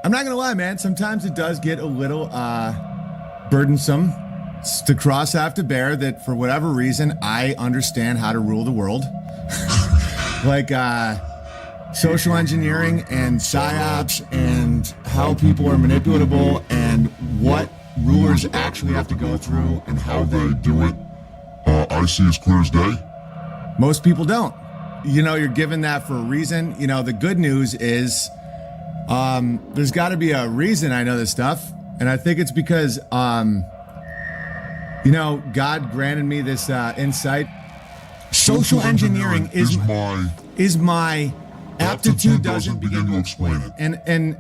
I'm not going to lie, man. Sometimes it does get a little burdensome to cross have to bear that for whatever reason, I understand how to rule the world. Like social engineering and psyops and how people are manipulatable and what rulers actually have to go through and how they do it. I see as clear as day. Most people don't. You know, you're given that for a reason. You know, the good news is there's got to be a reason I know this stuff. And I think it's because, you know, God granted me this insight. Social engineering is my aptitude doesn't begin to explain it. And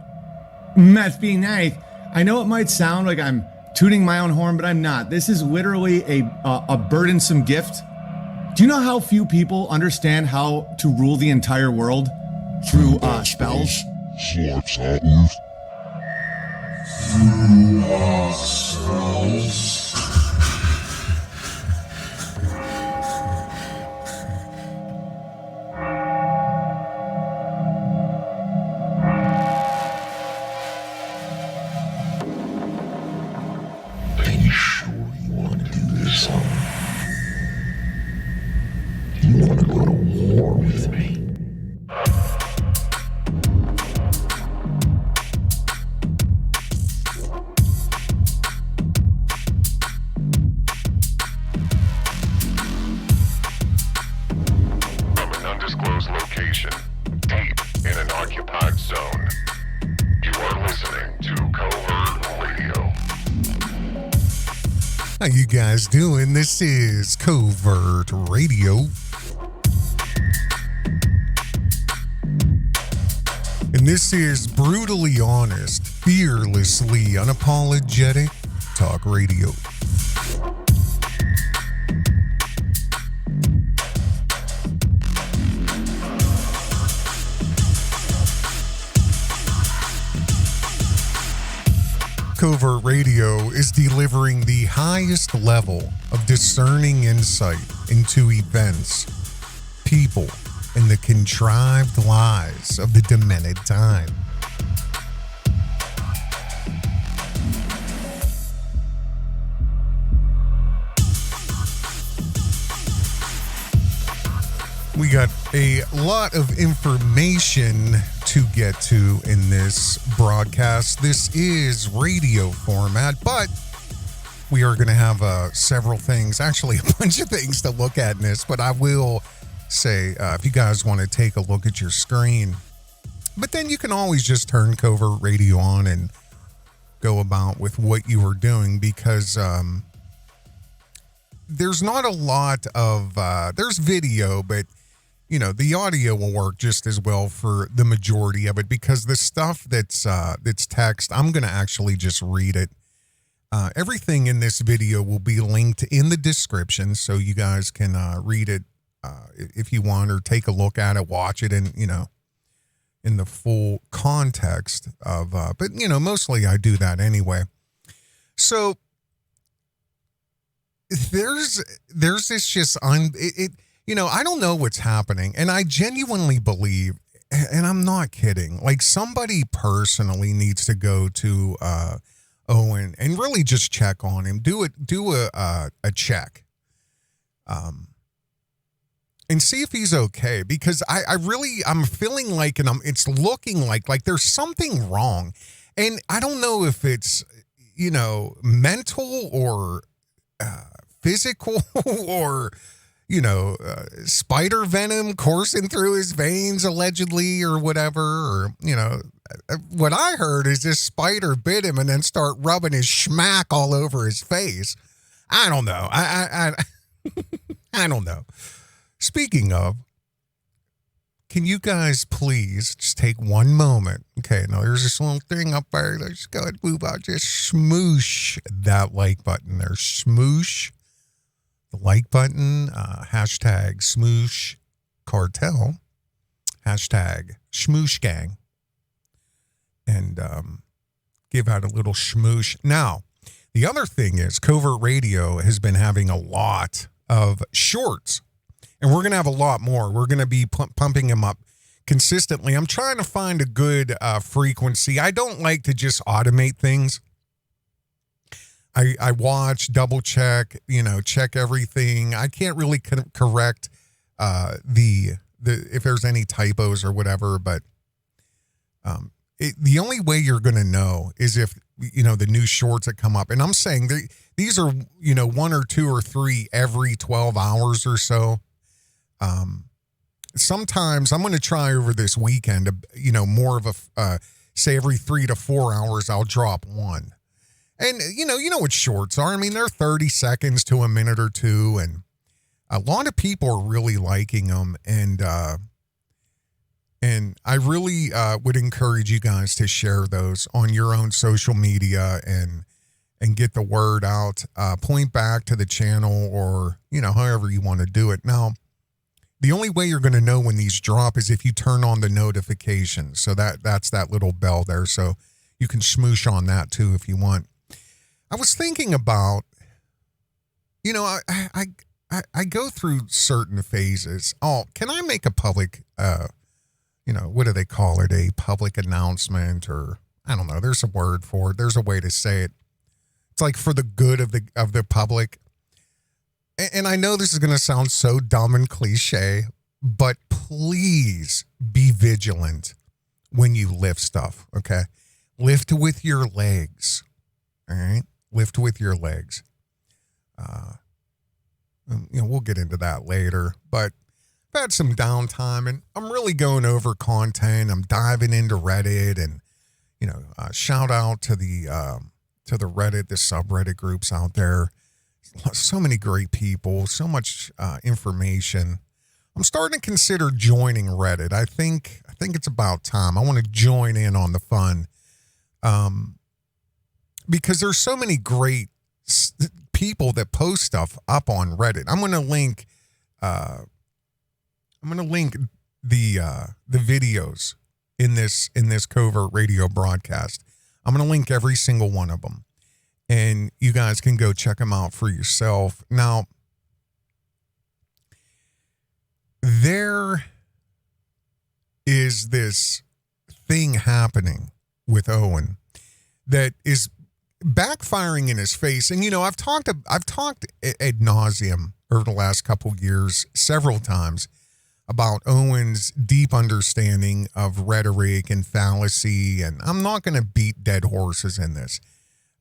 that's being nice. I know it might sound like I'm tooting my own horn, but I'm not. This is literally a burdensome gift. Do you know how few people understand how to rule the entire world through spells? How you guys doing? This is Covert Radio. And this is brutally honest, fearlessly unapologetic talk radio. Covert Radio is delivering the highest level of discerning insight into events, people, and the contrived lies of the demented time. We got a lot of information to get to in this broadcast. This is radio format, but we are going to have several things, actually a bunch of things to look at in this, but I will say if you guys want to take a look at your screen, but then you can always just turn Covert Radio on and go about with what you are doing, because there's not a lot of, there's video, but you know, the audio will work just as well for the majority of it, because the stuff that's text, I'm going to actually just read it. Everything in this video will be linked in the description, so you guys can read it if you want, or take a look at it, watch it in, you know, in the full context of, but you know, mostly I do that anyway. So there's this just you know, I don't know what's happening, and I genuinely believe, and I'm not kidding, like somebody personally needs to go to Owen and really just check on him, do a check, and see if he's okay, because I'm feeling like, and it's looking like there's something wrong, and I don't know if it's, you know, mental or physical or, you know, spider venom coursing through his veins, allegedly, or whatever. Or, you know, what I heard is this spider bit him and then start rubbing his schmack all over his face. I don't know. I don't know. Speaking of, can you guys please just take one moment? Okay, now there's this little thing up there. Let's go ahead and move out. Just smoosh that like button there. Smoosh the like button, hashtag smoosh cartel, hashtag smoosh gang, and give out a little smoosh. Now, the other thing is Covert Radio has been having a lot of shorts, and we're going to have a lot more. We're going to be pumping them up consistently. I'm trying to find a good frequency. I don't like to just automate things. I watch, double check, check everything. I can't really correct the if there's any typos or whatever, but the only way you're going to know is if, the new shorts that come up. And I'm saying these are, 1 or 2 or 3 every 12 hours or so. Sometimes I'm going to try over this weekend, more of a, say every 3 to 4 hours, I'll drop one. And, you know what shorts are. I mean, they're 30 seconds to a minute or two. And a lot of people are really liking them. And I really would encourage you guys to share those on your own social media and get the word out. Point back to the channel or, however you want to do it. Now, the only way you're going to know when these drop is if you turn on the notifications. So that's that little bell there. So you can smoosh on that too if you want. I was thinking about, I go through certain phases. Oh, can I make a public, what do they call it? A public announcement, or I don't know. There's a word for it. There's a way to say it. It's like for the good of the public. And I know this is going to sound so dumb and cliche, but please be vigilant when you lift stuff. Okay. Lift with your legs. All right. Lift with your legs. We'll get into that later, but I've had some downtime and I'm really going over content. I'm diving into Reddit and, shout out to the Reddit, the subreddit groups out there. So many great people, so much information. I'm starting to consider joining Reddit. I think it's about time. I want to join in on the fun. Because there's so many great people that post stuff up on Reddit. I'm going to link the videos in this covert radio broadcast. I'm going to link every single one of them, and you guys can go check them out for yourself. Now, there is this thing happening with Owen that is backfiring in his face. And, I've talked ad nauseum over the last couple years, several times, about Owen's deep understanding of rhetoric and fallacy. And I'm not going to beat dead horses in this.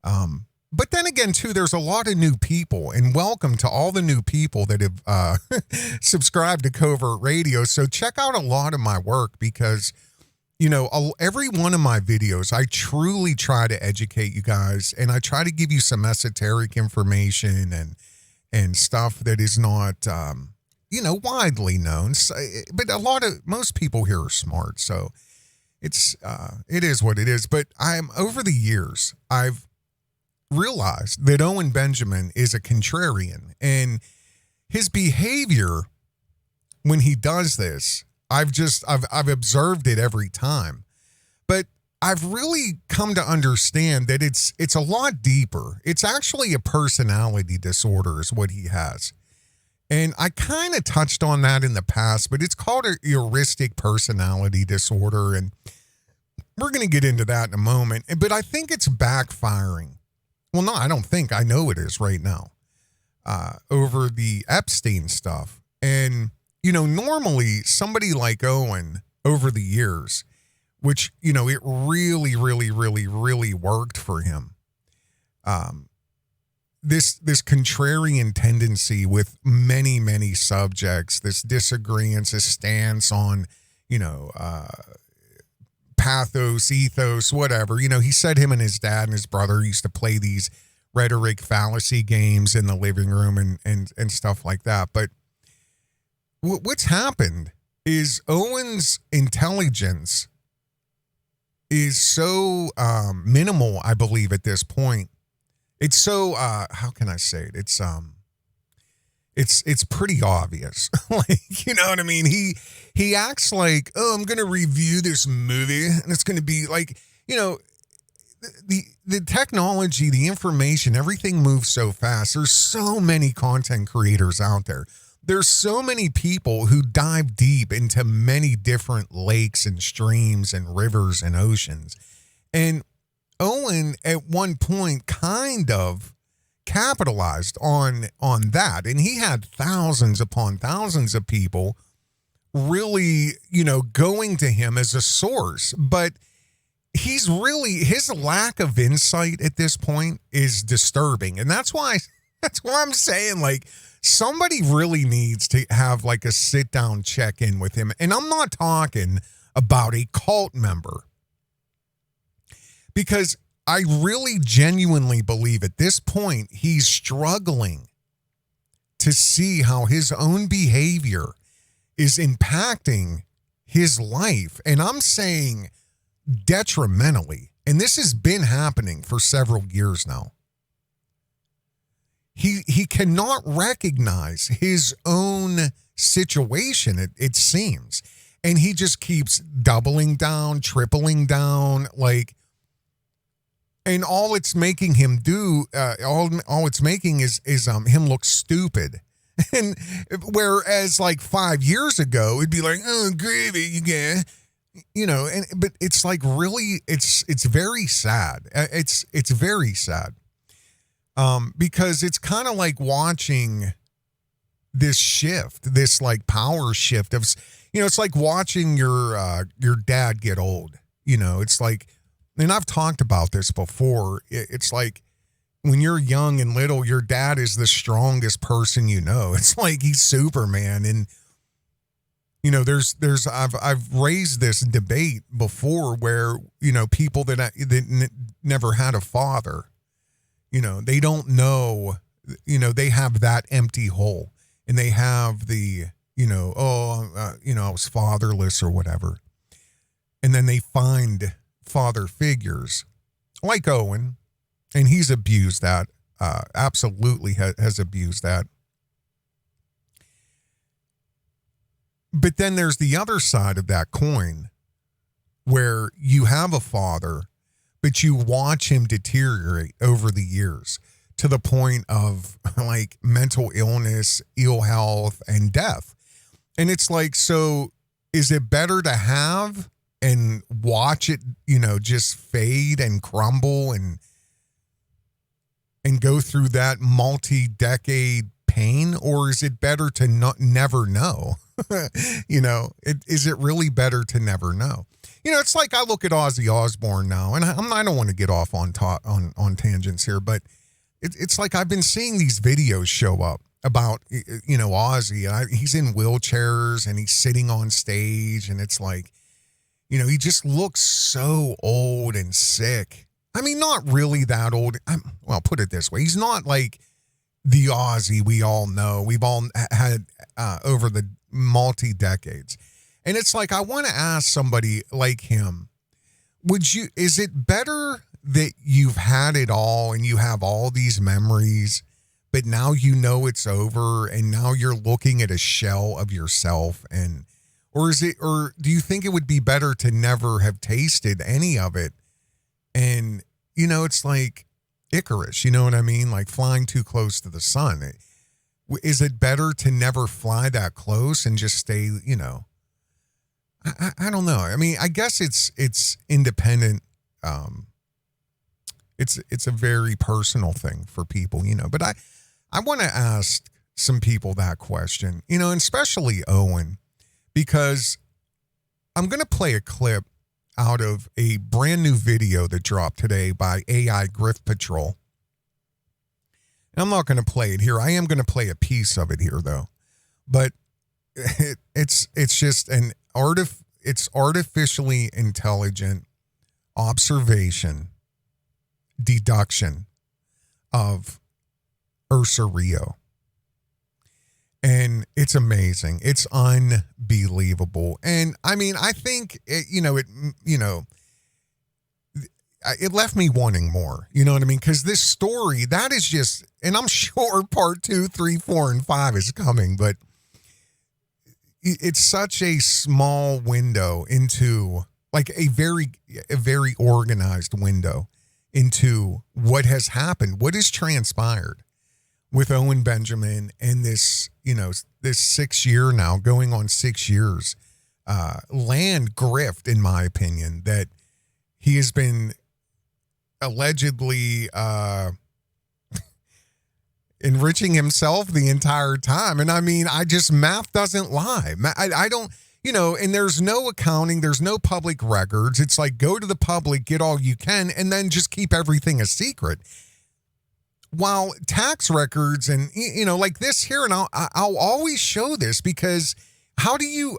But then again, too, there's a lot of new people, and welcome to all the new people that have subscribed to Covert Radio. So check out a lot of my work because, every one of my videos, I truly try to educate you guys, and I try to give you some esoteric information and stuff that is not, widely known. So, but most people here are smart, so it is what it is. But over the years, I've realized that Owen Benjamin is a contrarian, and his behavior when he does this, I've observed it every time, but I've really come to understand that it's a lot deeper. It's actually a personality disorder is what he has. And I kind of touched on that in the past, but it's called a heuristic personality disorder. And we're going to get into that in a moment, but I think it's backfiring. Well, no, I don't think. I know it is right now over the Epstein stuff. And, normally somebody like Owen over the years, which, it really, really, really, really worked for him. This contrarian tendency with many, many subjects, this disagreement, this stance on, pathos, ethos, whatever. He said him and his dad and his brother used to play these rhetoric fallacy games in the living room and stuff like that. But what's happened is Owen's intelligence is so minimal, I believe, at this point. It's so how can I say it? It's pretty obvious. Like, you know what I mean? He acts like, oh, I'm going to review this movie and it's going to be like, the technology, the information, everything moves so fast. There's so many content creators out there. there's so many people who dive deep into many different lakes and streams and rivers and oceans. And Owen at one point kind of capitalized on that. And he had thousands upon thousands of people really, going to him as a source. But his lack of insight at this point is disturbing. And that's why I'm saying, like, somebody really needs to have like a sit down check-in with him. And I'm not talking about a cult member, because I really genuinely believe at this point he's struggling to see how his own behavior is impacting his life. And I'm saying detrimentally. And this has been happening for several years now. He cannot recognize his own situation, it seems. And he just keeps doubling down, tripling down, like, and all it's making him do, all it's making is him look stupid. And whereas like 5 years ago, it'd be like, oh, gravy, yeah, but it's like really, it's very sad. It's very sad. Because it's kind of like watching this shift, this like power shift of, it's like watching your dad get old. It's like, and I've talked about this before. It's like when you're young and little, your dad is the strongest person you know. It's like he's Superman. And I've raised this debate before where people that never had a father. They don't know, they have that empty hole, and they have the, I was fatherless or whatever. And then they find father figures like Owen, and he's abused that, absolutely has abused that. But then there's the other side of that coin where you have a father, but you watch him deteriorate over the years to the point of like mental illness, ill health, and death. And it's like, so is it better to have and watch it, just fade and crumble and go through that multi-decade pain? Or is it better to never know? Is it really better to never know? It's like I look at Ozzy Osbourne now, and I don't want to get off on tangents here, but it's like I've been seeing these videos show up about, Ozzy. He's in wheelchairs and he's sitting on stage, and it's like, he just looks so old and sick. I mean, not really that old. Well, put it this way. He's not like the Ozzy we all know. We've all had over the multi-decades. And it's like, I want to ask somebody like him, is it better that you've had it all and you have all these memories, but now it's over and now you're looking at a shell of yourself? Or do you think it would be better to never have tasted any of it? And, it's like Icarus, you know what I mean? Like flying too close to the sun. Is it better to never fly that close and just stay, I don't know. I mean, I guess it's independent. It's a very personal thing for people, but I want to ask some people that question, and especially Owen, because I'm going to play a clip out of a brand new video that dropped today by AI Grift Patrol. And I'm not going to play it here. I am going to play a piece of it here though. But it's just it's artificially intelligent observation, deduction of Ursa Rio. And it's amazing. It's unbelievable. And I mean, I think it left me wanting more. You know what I mean? Because this story, that is just, and I'm sure part 2, 3, 4, and 5 is coming, but it's such a small window into like a very organized window into what has happened, what has transpired with Owen Benjamin and this, this 6 year now, going on 6 years, land grift, in my opinion, that he has been allegedly enriching himself the entire time. And I mean, math doesn't lie. I don't, and there's no accounting, there's no public records. It's like, go to the public, get all you can, and then just keep everything a secret. While tax records and, like this here, and I'll always show this, because how do you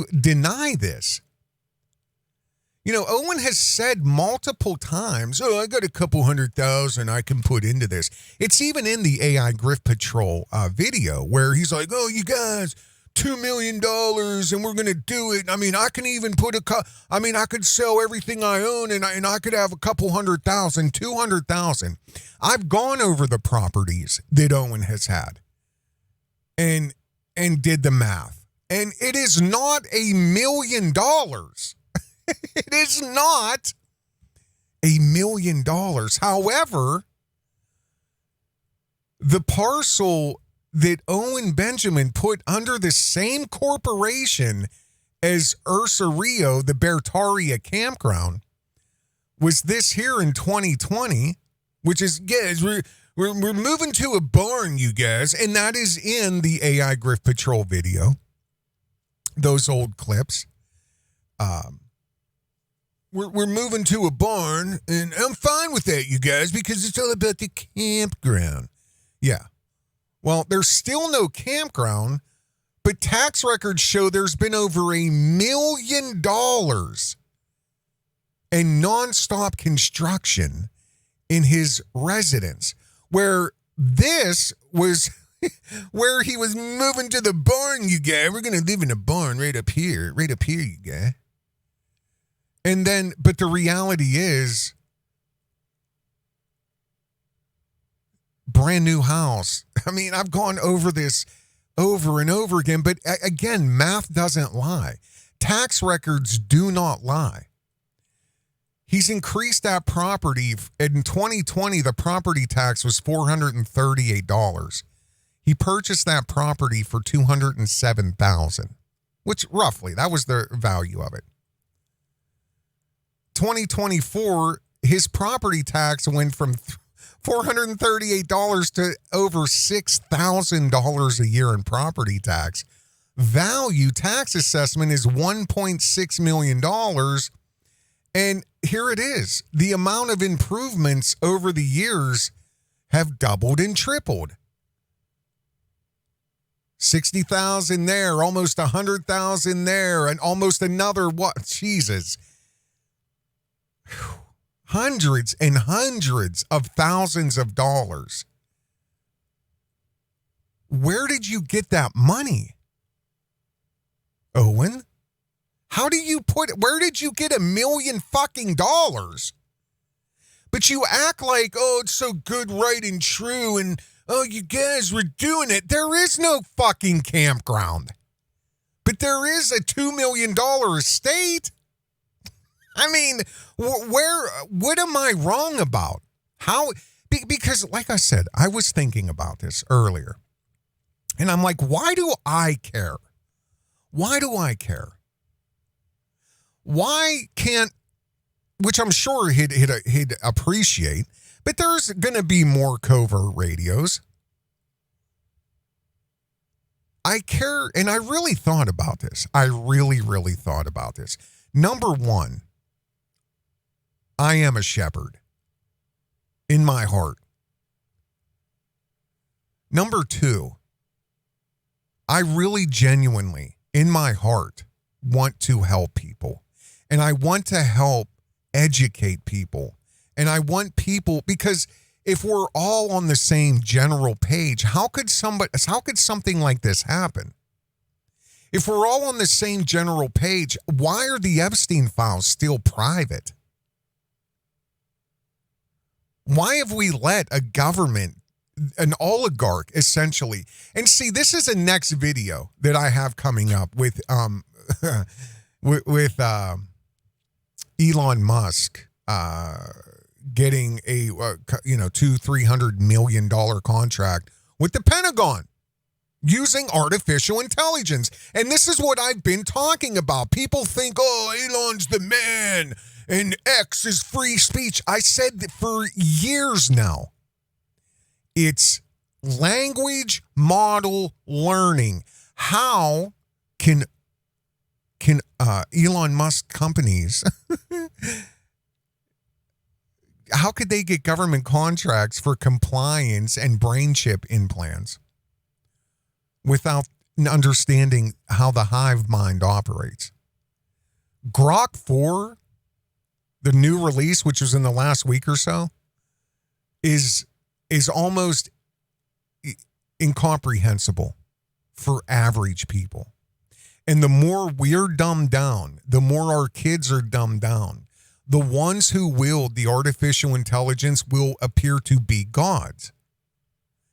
deny this? Owen has said multiple times, I got a couple 100,000 I can put into this. It's even in the AI Grift Patrol video where he's like, you guys, $2 million and we're going to do it. I mean, I can even put I could sell everything I own and I could have a couple 100,000, 200,000. I've gone over the properties that Owen has had and did the math. And it is not $1 million. It is not $1 million. However, the parcel that Owen Benjamin put under the same corporation as Ursa Rio, the Beartaria campground, was this here in 2020, which is, guys, we're moving to a barn, you guys, and that is in the AI Grift Patrol video. Those old clips. We're moving to a barn, and I'm fine with that, you guys, because it's all about the campground. Yeah. Well, there's still no campground, but tax records show there's been over $1 million in nonstop construction in his residence, where this was where he was moving to the barn, you guys. We're going to live in a barn right up here, you guys. And then, but the reality is, brand new house. I mean, I've gone over this over and over again, but again, math doesn't lie. Tax records do not lie. He's increased that property. In 2020, the property tax was $438. He purchased that property for $207,000, which roughly, that was the value of it. 2024, his property tax went from $438 to over $6,000 a year in property tax. Value tax assessment is $1.6 million. And here it is. The amount of improvements over the years have doubled and tripled. 60,000 there, almost 100,000 there, and almost another, what? Jesus. Hundreds and hundreds of thousands of dollars. Where did you get that money, Owen? Where did you get $1 million fucking dollars? But you act like, it's so good, right, and true, and, you guys were doing it. There is no fucking campground. But there is a $2 million estate. I mean, what am I wrong about? Because like I said, I was thinking about this earlier. And I'm like, why do I care? Why do I care? Why can't, which I'm sure he'd appreciate, but there's going to be more covert radios. I care, and I really thought about this. I really, really thought about this. Number one, I am a shepherd in my heart. Number two, I really genuinely, in my heart, want to help people. And I want to help educate people. And I want people, because if we're all on the same general page, how could something like this happen? If we're all on the same general page, why are the Epstein Files still private? Why have we let a government, an oligarch, essentially? And see, this is a next video that I have coming up with with Elon Musk. getting a $200-300 million contract with the Pentagon using artificial intelligence. And this is what I've been talking about. People think, oh, Elon's the man and X is free speech. I said that for years now. It's language model learning. How can Elon Musk companies, how could they get government contracts for compliance and brain chip implants without understanding how the hive mind operates? Grok 4, the new release, which was in the last week or so, is almost incomprehensible for average people. And the more we're dumbed down, the more our kids are dumbed down. The ones who wield the artificial intelligence will appear to be gods.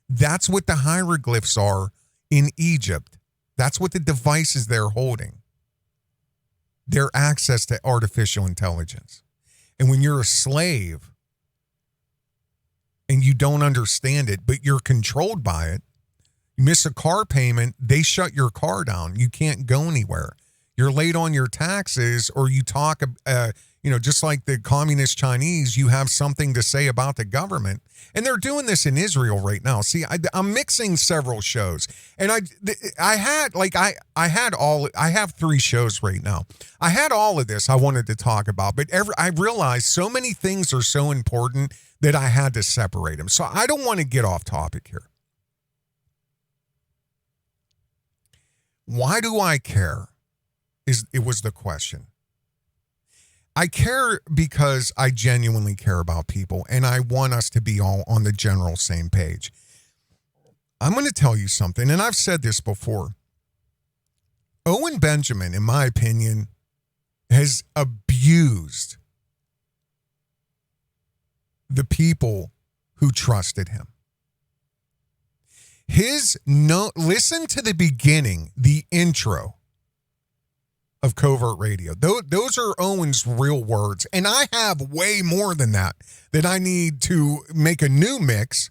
That's what the hieroglyphs are in Egypt. That's what the devices they're holding. Their access to artificial intelligence. And when you're a slave and you don't understand it, but you're controlled by it, you miss a car payment, they shut your car down. You can't go anywhere. You're late on your taxes, or you talk, just like the communist Chinese, you have something to say about the government. And they're doing this in Israel right now. See, I'm mixing several shows, and I have 3 shows right now. I had all of this I wanted to talk about, but I realized so many things are so important that I had to separate them. So I don't want to get off topic here. Why do I care? It was the question. I care because I genuinely care about people, and I want us to be all on the general same page. I'm going to tell you something, and I've said this before. Owen Benjamin, in my opinion, has abused the people who trusted him. Listen to the beginning, the intro of Covert Radio. Those are Owen's real words. And I have way more than that I need to make a new mix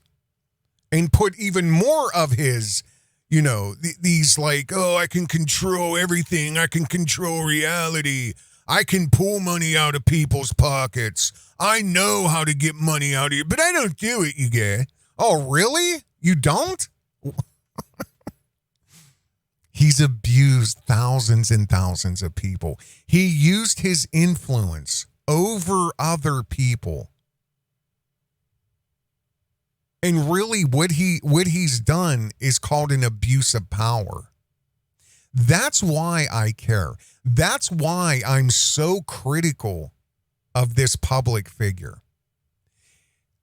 and put even more of his, these like, oh, I can control everything. I can control reality. I can pull money out of people's pockets. I know how to get money out of you, but I don't do it, you gay. Oh, really? You don't? He's abused thousands and thousands of people. He used his influence over other people. And really what he's done is called an abuse of power. That's why I care. That's why I'm so critical of this public figure.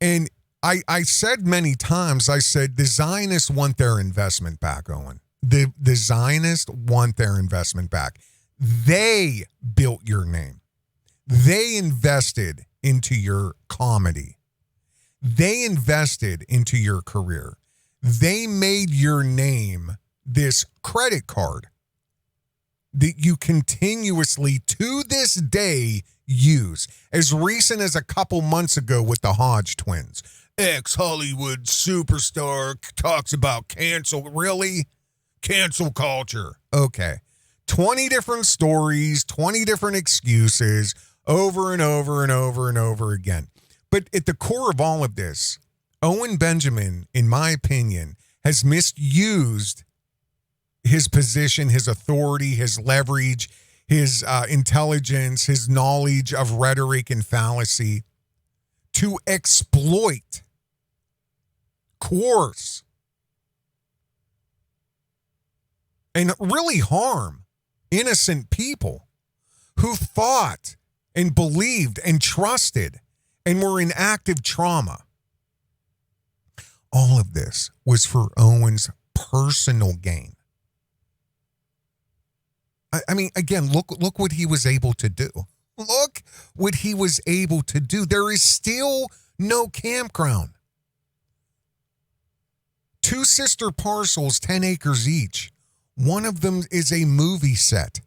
And I said many times, I said, the Zionists want their investment back, Owen. The Zionists want their investment back. They built your name. They invested into your comedy. They invested into your career. They made your name this credit card that you continuously, to this day, use. As recent as a couple months ago with the Hodge twins. Ex-Hollywood superstar talks about cancel. Really? Cancel culture. Okay. 20 different stories, 20 different excuses, over and over and over and over again. But at the core of all of this, Owen Benjamin, in my opinion, has misused his position, his authority, his leverage, his intelligence, his knowledge of rhetoric and fallacy to exploit, coerce, and really harm innocent people who thought and believed and trusted and were in active trauma. All of this was for Owen's personal gain. I mean, again, look what he was able to do. Look what he was able to do. There is still no campground. 2 sister parcels, 10 acres each. One of them is a movie set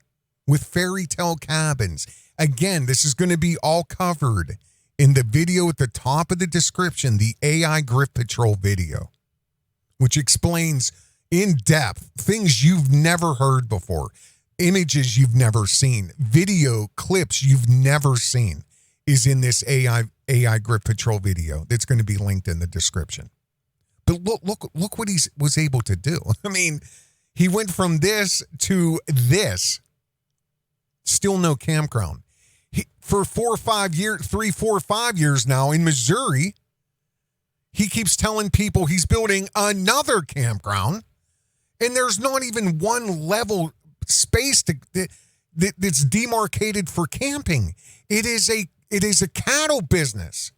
with fairy tale cabins. Again, this is going to be all covered in the video at the top of the description, the AI Grift Patrol video, which explains in depth things you've never heard before, images you've never seen, video clips you've never seen, is in this AI Grift Patrol video that's going to be linked in the description. But look what he was able to do. I mean, he went from this to this. Still no campground. For 4 or 5 years, 3, 4, 5 years now in Missouri, he keeps telling people he's building another campground, and there's not even one level space that's demarcated for camping. It is a cattle business.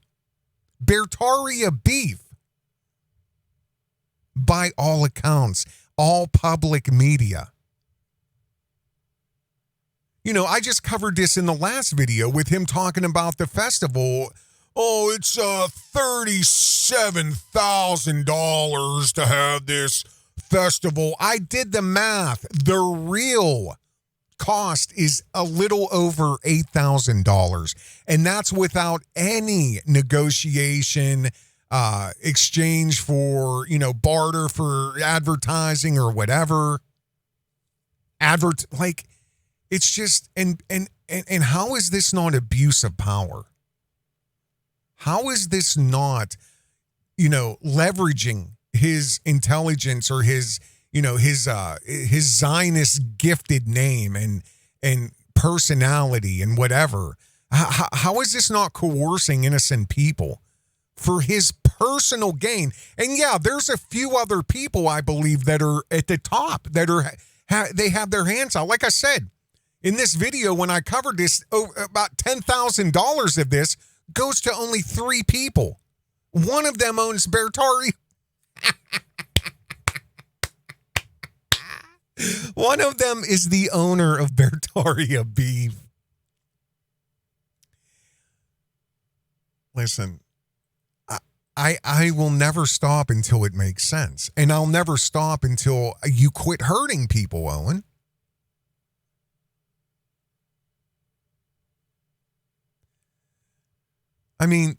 Beartaria beef. By all accounts, all public media. You know, I just covered this in the last video with him talking about the festival. Oh, it's $37,000 to have this festival. I did the math. The real cost is a little over $8,000. And that's without any negotiation, exchange for, barter for advertising or whatever. It's just, and how is this not abuse of power? How is this not, leveraging his intelligence or his Zionist gifted name and personality and whatever? How is this not coercing innocent people for his personal gain? And yeah, there's a few other people, I believe, that are at the top, that they have their hands out. Like I said, in this video, when I covered this, about $10,000 of this goes to only 3 people. One of them owns Beartaria. One of them is the owner of Beartaria beef. Listen, I will never stop until it makes sense. And I'll never stop until you quit hurting people, Owen. I mean,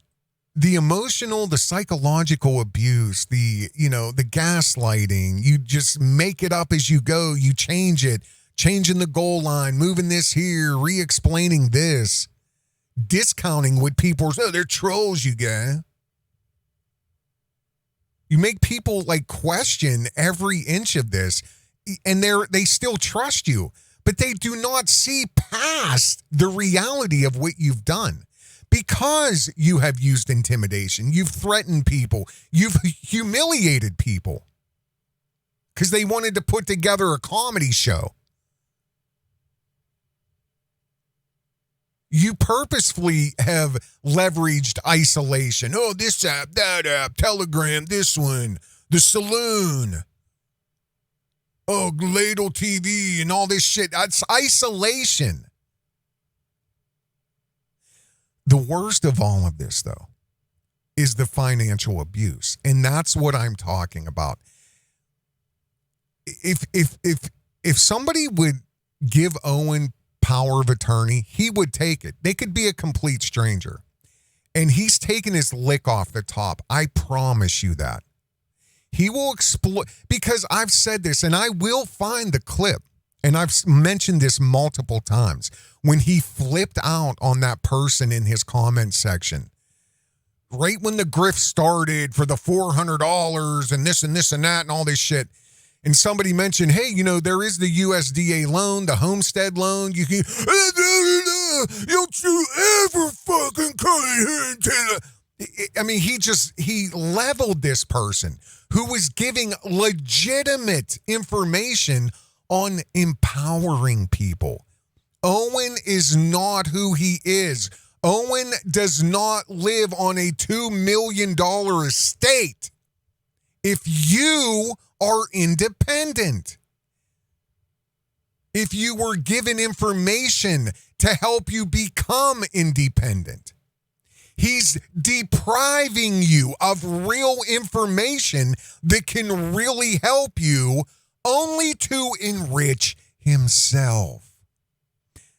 the emotional, the psychological abuse, the gaslighting, you just make it up as you go. You change it, changing the goal line, moving this here, re-explaining this, discounting what people say. Oh, they're trolls, you guys. You make people question every inch of this, and they still trust you, but they do not see past the reality of what you've done. Because you have used intimidation, you've threatened people, you've humiliated people because they wanted to put together a comedy show. You purposefully have leveraged isolation. Oh, this app, that app, Telegram, this one, the saloon. Oh, Ladle TV and all this shit. That's isolation. The worst of all of this, though, is the financial abuse. And that's what I'm talking about. If somebody would give Owen power of attorney, he would take it. They could be a complete stranger. And he's taken his lick off the top. I promise you that. He will exploit, because I've said this, and I will find the clip. And I've mentioned this multiple times. When he flipped out on that person in his comment section, right when the grift started for the $400 and this and this and that and all this shit, and somebody mentioned, hey, there is the USDA loan, the homestead loan. You can, don't you ever fucking come here and tell. I mean, he leveled this person who was giving legitimate information on empowering people. Owen is not who he is. Owen does not live on a $2 million estate. If you are independent, if you were given information to help you become independent, he's depriving you of real information that can really help you, only to enrich himself.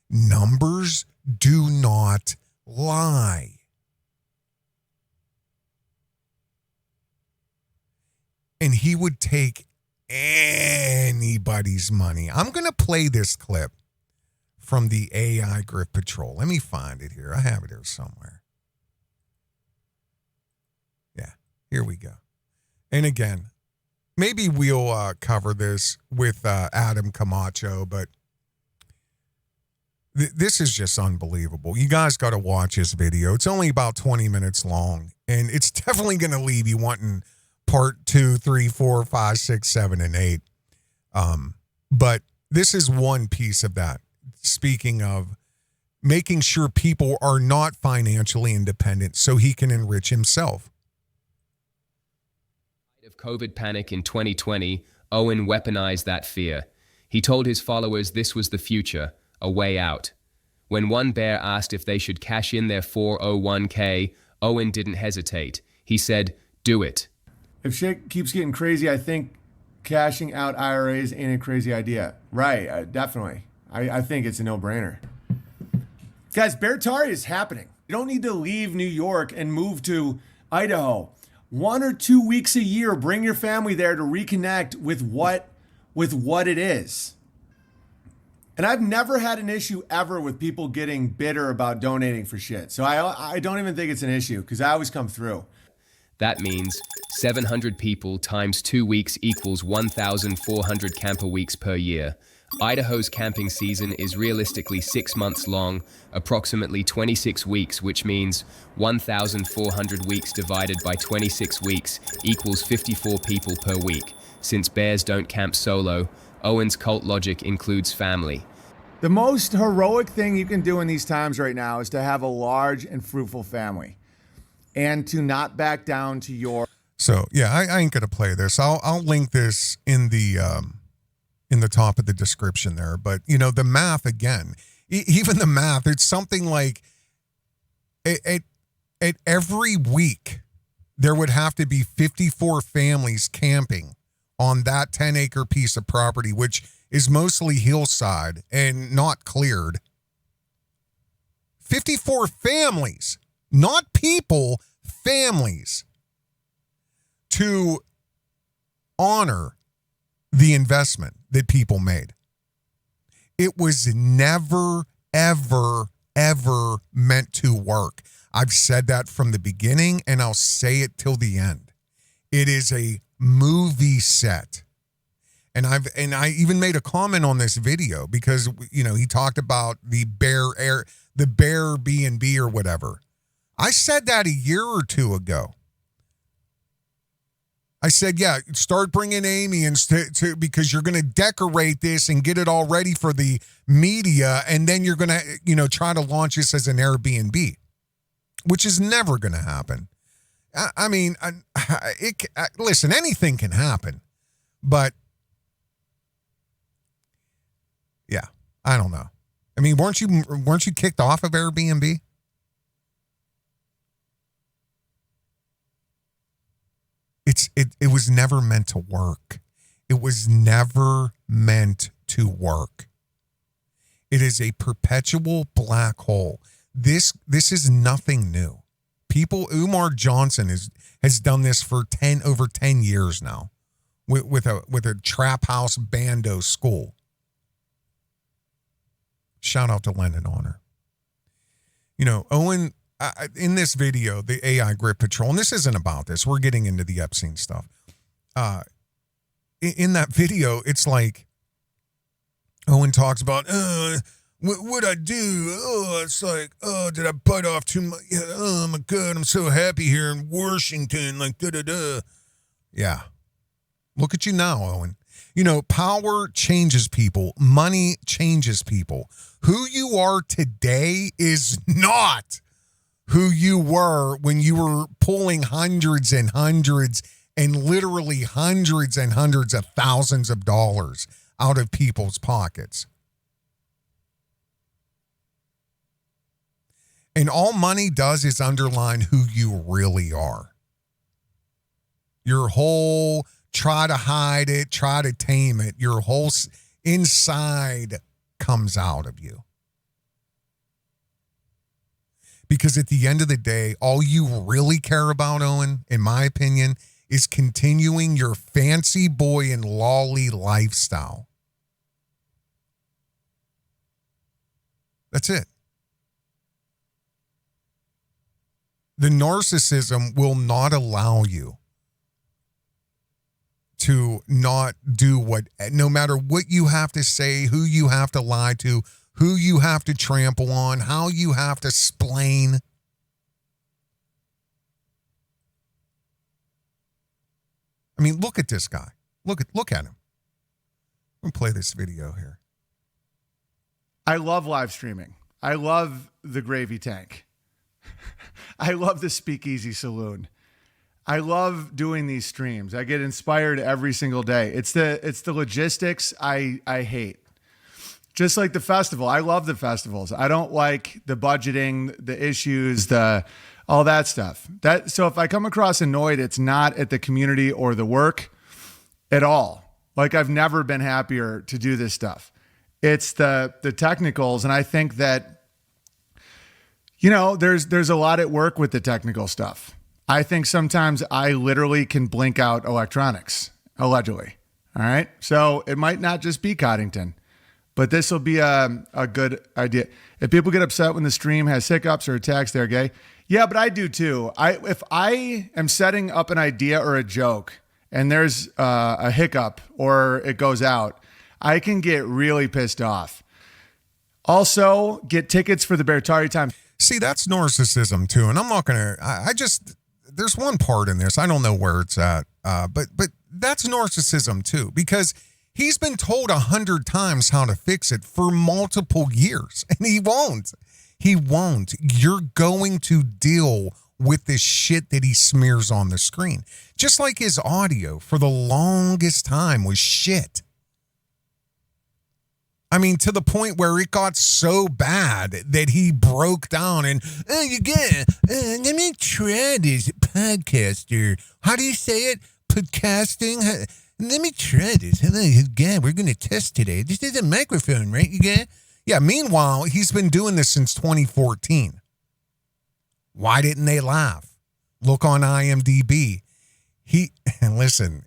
Numbers do not lie. and he would take anybody's money. I'm going to play this clip from the AI Grift Patrol. Let me find it here. I have it here somewhere. Yeah, here we go. And again, maybe we'll cover this with Adam Camacho, but this is just unbelievable. You guys got to watch this video. It's only about 20 minutes long, and it's definitely going to leave you wanting part 2, 3, 4, 5, 6, 7, and 8. But this is one piece of that. Speaking of making sure people are not financially independent so he can enrich himself. Of COVID panic in 2020, Owen weaponized that fear. He told his followers this was the future, a way out. When one bear asked if they should cash in their 401k, Owen didn't hesitate. He said, "Do it." If shit keeps getting crazy, I think cashing out IRAs ain't a crazy idea. Right, definitely. I think it's a no-brainer. Guys, Beritaria is happening. You don't need to leave New York and move to Idaho. 1 or 2 weeks a year, bring your family there to reconnect with what it is. And I've never had an issue ever with people getting bitter about donating for shit. So I don't even think it's an issue because I always come through. That means 700 people times 2 weeks equals 1,400 camper weeks per year. Idaho's camping season is realistically 6 months long, approximately 26 weeks, which means 1,400 weeks divided by 26 weeks equals 54 people per week. Since bears don't camp solo, Owen's cult logic includes family. The most heroic thing you can do in these times right now is to have a large and fruitful family and to not back down to your... So, yeah, I ain't going to play this. I'll link this in the top of the description there. But, you know, the math, again, even the math, it's something like at every week, there would have to be 54 families camping on that 10-acre piece of property, which is mostly hillside and not cleared. 54 families, not people, families, to honor the investment that people made. It was never, ever, ever meant to work. I've said that from the beginning, and I'll say it till the end. It is a movie set. And I even made a comment on this video because, you know, he talked about the bear B&B or whatever. I said that a year or two ago. I said, yeah, start bringing aliens to because you're going to decorate this and get it all ready for the media, and then you're going to, you know, try to launch this as an Airbnb, which is never going to happen. I mean, listen, anything can happen, but yeah, I don't know. I mean, weren't you kicked off of Airbnb? It was never meant to work. It was never meant to work. It is a perpetual black hole. This is nothing new. Umar Johnson has done this for over 10 years now with a trap house bando school. Shout out to Lennon Honor. You know, Owen, in this video, the AI Grift Patrol, and this isn't about this. We're getting into the Epstein stuff. In that video, it's like Owen talks about, what'd I do? Oh, it's like, oh, did I bite off too much? Yeah, oh my God, I'm so happy here in Washington. Like, da-da-da. Yeah. Look at you now, Owen. You know, power changes people. Money changes people. Who you are today is not who you were when you were pulling hundreds and hundreds and literally hundreds and hundreds of thousands of dollars out of people's pockets. And all money does is underline who you really are. Your whole try to hide it, try to tame it, your whole inside comes out of you. Because at the end of the day, all you really care about, Owen, in my opinion, is continuing your fancy boy and lolly lifestyle. That's it. The narcissism will not allow you to not do what, no matter what you have to say, who you have to lie to, who you have to trample on, how you have to splain. I mean, look at this guy. Look at him. I'm gonna play this video here. I love live streaming. I love the gravy tank. I love the Speakeasy Saloon. I love doing these streams. I get inspired every single day. It's the logistics I hate. Just like the festival. I love the festivals. I don't like the budgeting, the issues, all that stuff. So if I come across annoyed, it's not at the community or the work at all. Like, I've never been happier to do this stuff. It's the technicals. And I think that, you know, there's a lot at work with the technical stuff. I think sometimes I literally can blink out electronics, allegedly. All right. So it might not just be Coddington, but this will be a good idea. If people get upset when the stream has hiccups or attacks, they're gay. Yeah, but I do too. If I am setting up an idea or a joke and there's a hiccup or it goes out, I can get really pissed off. Also, get tickets for the Beartaria time. See, that's narcissism too. And I'm not going to, there's one part in this, I don't know where it's at, but that's narcissism too, because he's been told 100 times how to fix it for multiple years, and he won't. He won't. You're going to deal with this shit that he smears on the screen. Just like his audio for the longest time was shit. I mean, to the point where it got so bad that he broke down and, let me try this podcaster. How do you say it? Podcasting? Let me try this. Again, we're going to test today. This is a microphone, right? Yeah, meanwhile, he's been doing this since 2014. Why didn't they laugh? Look on IMDb. Listen,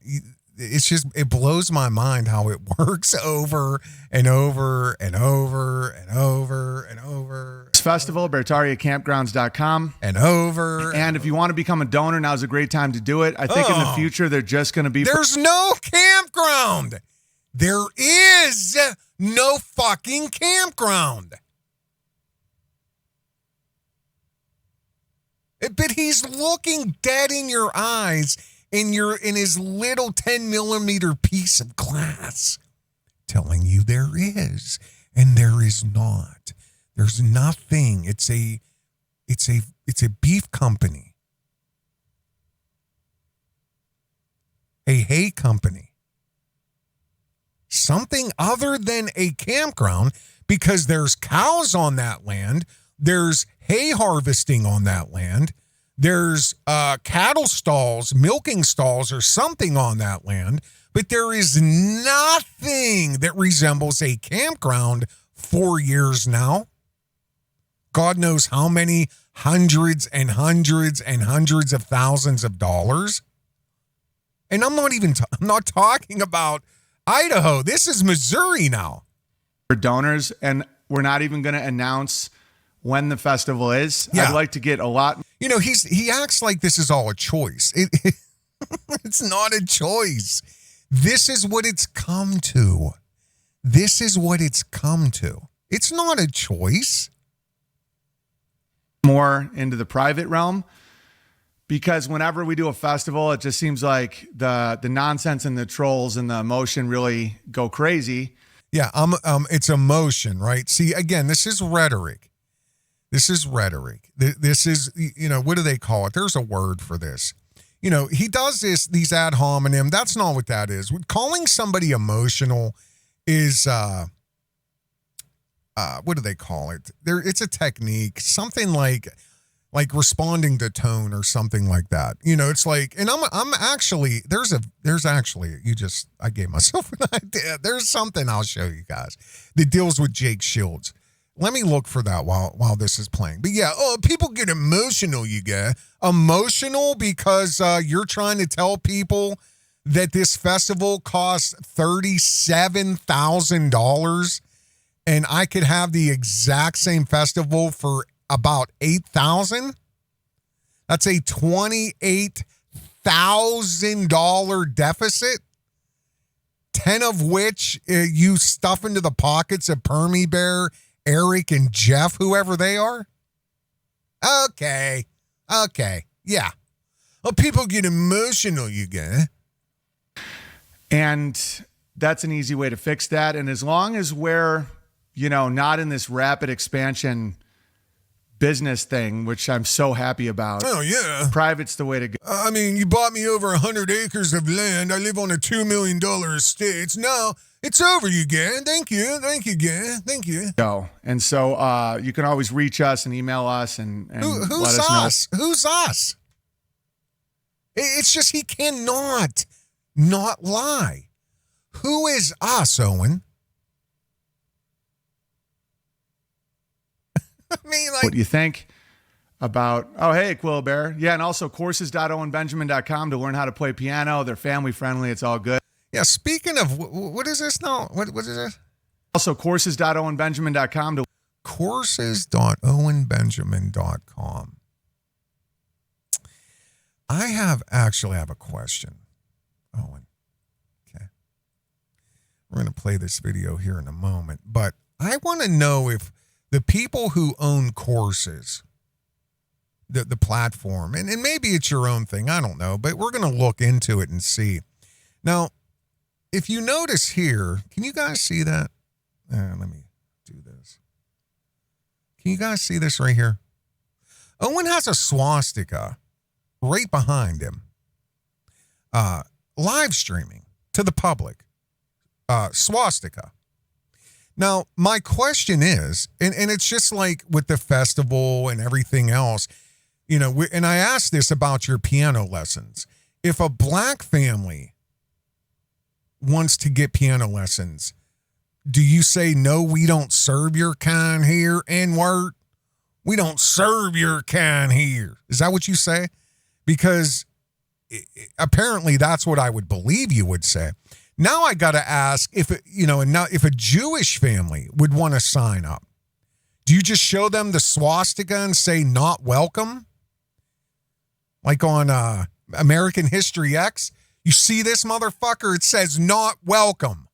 it blows my mind how it works over and over and over and over and over. Festival, BeartariaCampGrounds.com. And over. And if you want to become a donor, now's a great time to do it. I think in the future, they're just going to be... There's no campground. There is no fucking campground. But he's looking dead in your eyes in his little 10 millimeter piece of glass, telling you there is, and there is not. There's nothing. It's a beef company, a hay company, something other than a campground, because there's cows on that land. There's hay harvesting on that land. There's cattle stalls, milking stalls, or something on that land, but there is nothing that resembles a campground 4 years now. God knows how many hundreds and hundreds and hundreds of thousands of dollars. And I'm not talking about Idaho. This is Missouri now. For donors, and we're not even going to announce when the festival is. Yeah. I'd like to get a lot. You know, he acts like this is all a choice. It's not a choice. This is what it's come to. This is what it's come to. It's not a choice. More into the private realm, because whenever we do a festival, it just seems like the nonsense and the trolls and the emotion really go crazy. Yeah, it's emotion, right? See, again, this is rhetoric. This is rhetoric. This is, you know, what do they call it? There's a word for this. You know, he does these ad hominem. That's not what that is. Calling somebody emotional is, what do they call it? It's a technique, something like responding to tone or something like that. You know, it's like, and I'm actually, I gave myself an idea. There's something I'll show you guys that deals with Jake Shields. Let me look for that while this is playing. But yeah, people get emotional, you get. Emotional because you're trying to tell people that this festival costs $37,000 and I could have the exact same festival for about $8,000. That's a $28,000 deficit. 10 of which you stuff into the pockets of Permy Bear, Eric, and Jeff, whoever they are? Okay. Yeah. Well, people get emotional, you get. And that's an easy way to fix that. And as long as we're, not in this rapid expansion business thing, which I'm so happy about. Oh, yeah. Private's the way to go. I mean, you bought me over 100 acres of land. I live on a $2 million estate. No, it's over, you get. Thank you, get. Thank you. And so you can always reach us and email us and who's let us know. Who's us? It's just he cannot not lie. Who is us, Owen? I mean, what do you think about, hey, Quill Bear. Yeah, and also courses.owenbenjamin.com to learn how to play piano. They're family friendly. It's all good. Yeah, speaking of, what is this now? What is this? Also courses.owenbenjamin.com to courses.owenbenjamin.com. I actually have a question, Owen. Okay. We're going to play this video here in a moment, but I want to know if the people who own courses, the platform, and maybe it's your own thing, I don't know, but we're going to look into it and see. Now, if you notice here, can you guys see that? Let me do this. Can you guys see this right here? Owen has a swastika right behind him, live streaming to the public, swastika. Now, my question is, and it's just like with the festival and everything else, and I asked this about your piano lessons. If a black family wants to get piano lessons, do you say, no, we don't serve your kind here, N-word? We don't serve your kind here. Is that what you say? Because apparently that's what I would believe you would say. Now I got to ask if if a Jewish family would want to sign up, do you just show them the swastika and say not welcome? Like on American History X, you see this motherfucker? It says not welcome.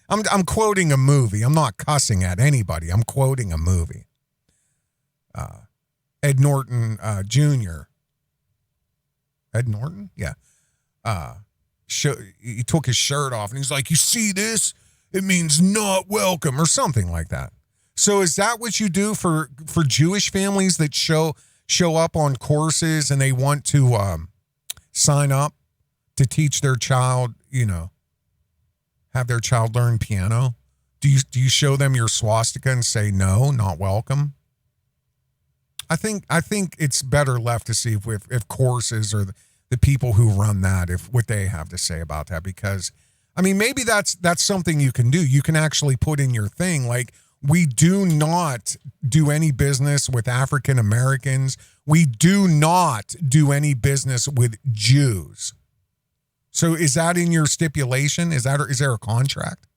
I'm quoting a movie. I'm not cussing at anybody. I'm quoting a movie. Ed Norton Jr. Ed Norton? Yeah. He took his shirt off and he's like, you see this? It means not welcome or something like that. So is that what you do for Jewish families that show up on courses and they want to sign up to teach their child, have their child learn piano? Do you show them your swastika and say no, not welcome? I think it's better left to see if courses or the people who run that, if what they have to say about that, because I mean, maybe that's something you can do. You can actually put in your thing, like, we do not do any business with African Americans. We do not do any business with Jews. So is that in your stipulation? Is there a contract?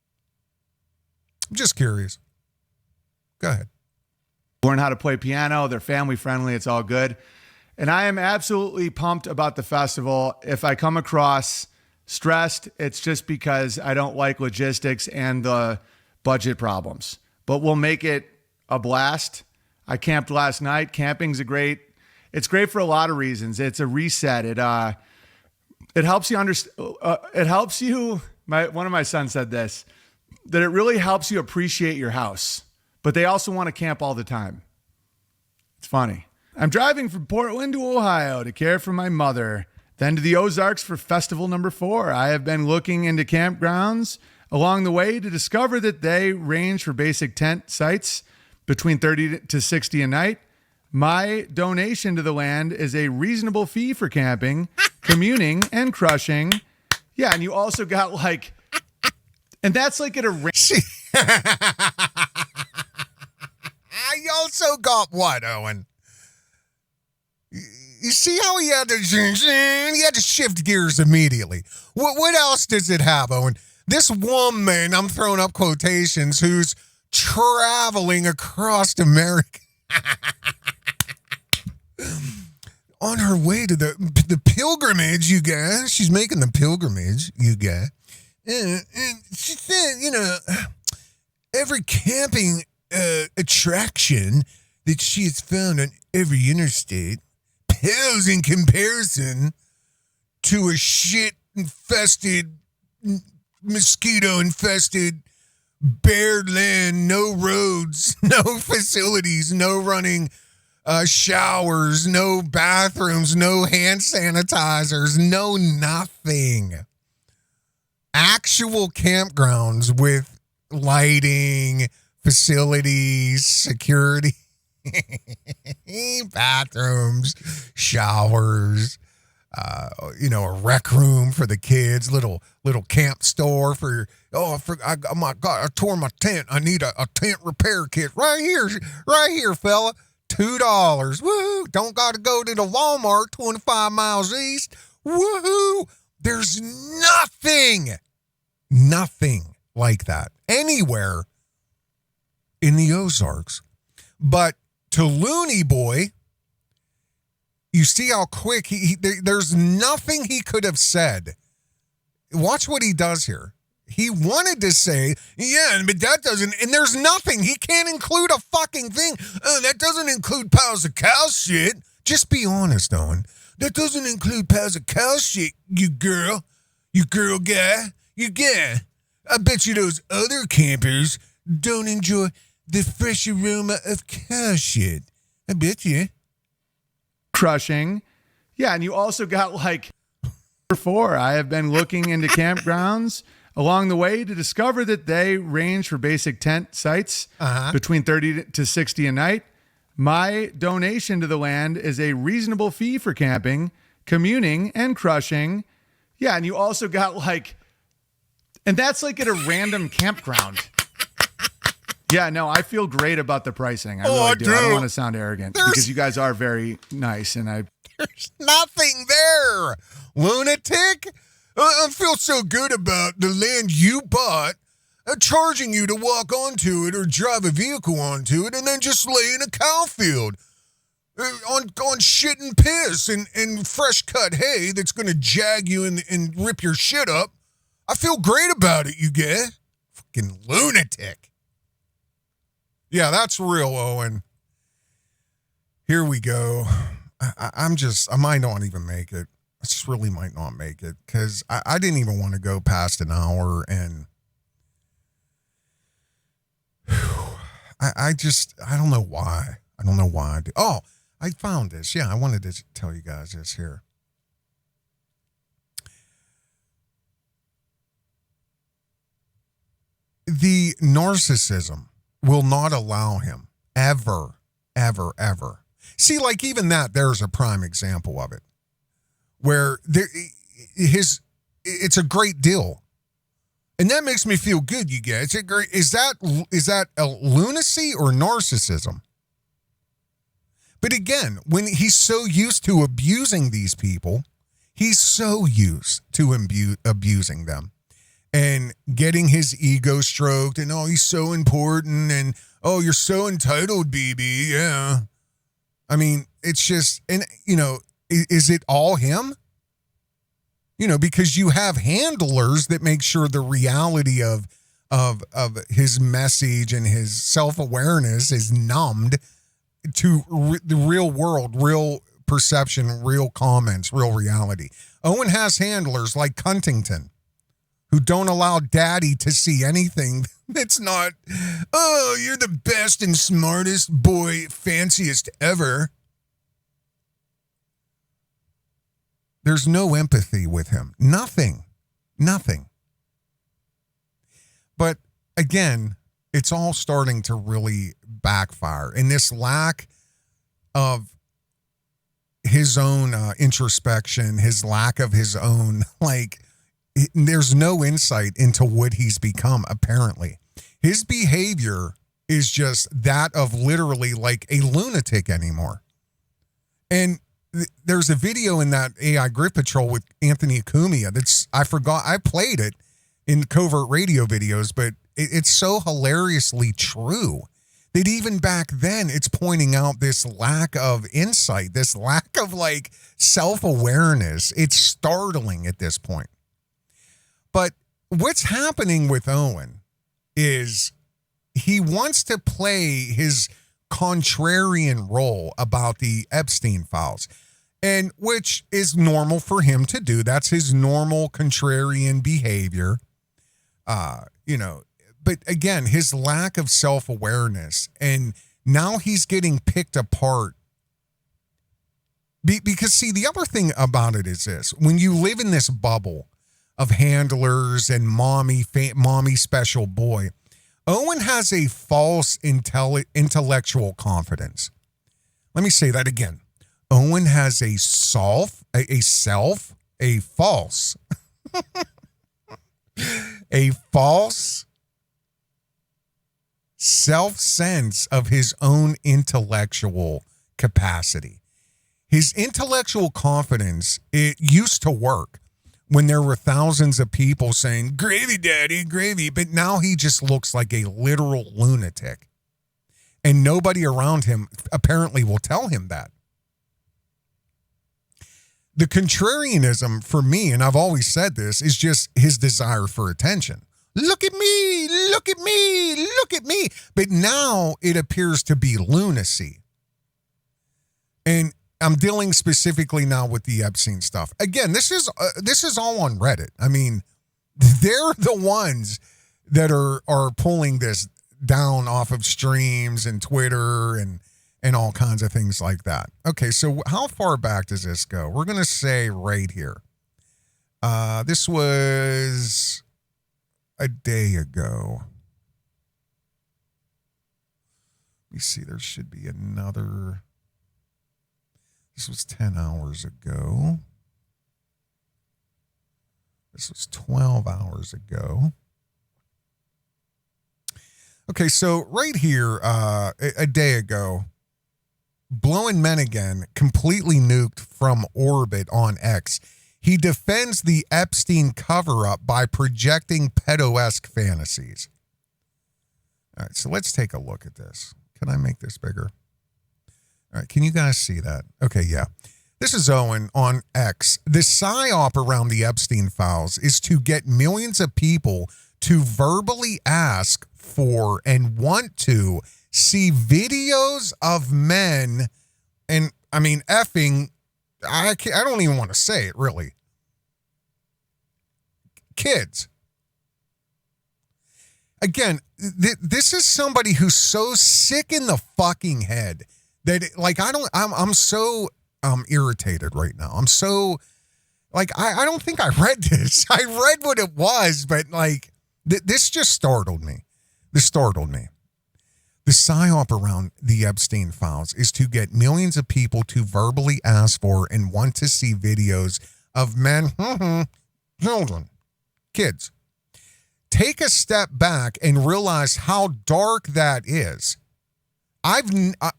I'm just curious. Go ahead. Learn how to play piano. They're family friendly. It's all good. And I am absolutely pumped about the festival. If I come across stressed, it's just because I don't like logistics and the budget problems. But we'll make it a blast. I camped last night. Camping's it's great for a lot of reasons. It's a reset. It helps you understand. It helps you. One of my sons said this, that it really helps you appreciate your house. But they also want to camp all the time. It's funny. I'm driving from Portland to Ohio to care for my mother, then to the Ozarks for festival number 4. I have been looking into campgrounds along the way to discover that they range for basic tent sites between 30 to 60 a night. My donation to the land is a reasonable fee for camping, communing, and crushing. Yeah, and you also got and that's like at a range. You also got what, Owen? You see how he had to shift gears immediately. What else does it have, Owen? This woman, I'm throwing up quotations, who's traveling across America on her way to the pilgrimage, you guys. She's making the pilgrimage, you guys. And she said, every camping attraction that she has found on every interstate pales in comparison to a shit-infested, mosquito-infested, bare land, no roads, no facilities, no running showers, no bathrooms, no hand sanitizers, no nothing. Actual campgrounds with lighting, facilities, security, bathrooms, showers, a rec room for the kids, little camp store for my God, I tore my tent. I need a tent repair kit right here, fella. $2. Woo! Don't got to go to the Walmart 25 miles east. Woohoo! There's nothing like that anywhere in the Ozarks. But to Looney Boy, you see how quick there's nothing he could have said. Watch what he does here. He wanted to say, yeah, but that doesn't, and there's nothing. He can't include a fucking thing. Oh, that doesn't include piles of cow shit. Just be honest, Owen. That doesn't include piles of cow shit, you girl guy, you guy. I bet you those other campers don't enjoy the fresh aroma of cow shit. I bet you. Crushing. Yeah, and you also got like 4. I have been looking into campgrounds along the way to discover that they range for basic tent sites between 30 to 60 a night. My donation to the land is a reasonable fee for camping, communing, and crushing. Yeah, and you also got like, and that's like at a random campground. Yeah, no, I feel great about the pricing. I really do. I don't want to sound arrogant because you guys are very nice, and there's nothing there, lunatic. I feel so good about the land you bought, charging you to walk onto it or drive a vehicle onto it, and then just lay in a cow field on shit and piss and fresh cut hay that's going to jag you and rip your shit up. I feel great about it, you guys. Fucking lunatic. Yeah, that's real, Owen. Here we go. I might not even make it. I just really might not make it because I didn't even want to go past an hour, and I don't know why. I don't know why I do. Oh, I found this. Yeah, I wanted to tell you guys this here. The narcissism will not allow him ever. See, like even that, there's a prime example of it. Where it's a great deal, and that makes me feel good, you guys. Is that a lunacy or narcissism? But again, when he's so used to abusing these people, he's so used to abusing them and getting his ego stroked, and he's so important, and you're so entitled, BB. Yeah, I mean, it's just, and is it all him? Because you have handlers that make sure the reality of his message and his self-awareness is numbed to the real world, real perception, real comments, real reality. Owen has handlers like Huntington who don't allow daddy to see anything that's not, you're the best and smartest boy, fanciest ever. There's no empathy with him. Nothing. But again, it's all starting to really backfire. And this lack of his own introspection, his lack of his own, there's no insight into what he's become, apparently. His behavior is just that of literally like a lunatic anymore. And there's a video in that AI Grift Patrol with Anthony Acumia I played it in Covert radio videos, but it's so hilariously true that even back then it's pointing out this lack of insight, this lack of like self-awareness. It's startling at this point. But what's happening with Owen is he wants to play his contrarian role about the Epstein Files, and which is normal for him to do. That's his normal contrarian behavior. But again, his lack of self-awareness, and now he's getting picked apart. Because see, the other thing about it is this: when you live in this bubble of handlers and mommy special boy, Owen has a false intellectual confidence. Let me say that again. Owen has a false self-sense of his own intellectual capacity. His intellectual confidence, it used to work when there were thousands of people saying, "Gravy, daddy, gravy," but now he just looks like a literal lunatic. And nobody around him apparently will tell him that. The contrarianism for me, and I've always said this, is just his desire for attention. Look at me, look at me, look at me. But now it appears to be lunacy. And I'm dealing specifically now with the Epstein stuff. Again, this is all on Reddit. I mean, they're the ones that are pulling this down off of streams and Twitter and all kinds of things like that. Okay, so how far back does this go? We're going to say right here. This was a day ago. Let me see. There should be another. This was 10 hours ago. This was 12 hours ago. Okay, so right here, a day ago, Blowing Men Again, completely nuked from orbit on X. He defends the Epstein cover-up by projecting pedo-esque fantasies. All right, so let's take a look at this. Can I make this bigger? All right, can you guys see that? Okay, yeah. This is Owen on X. The psyop around the Epstein Files is to get millions of people to verbally ask for and want to see videos of men, and I mean effing, I don't even want to say it, really. Kids. Again, this is somebody who's so sick in the fucking head that, like, I'm so irritated right now. I'm so, like, I don't think I read this. I read what it was, but, like, this just startled me. This startled me. The psyop around the Epstein Files is to get millions of people to verbally ask for and want to see videos of men, children, kids. Take a step back and realize how dark that is.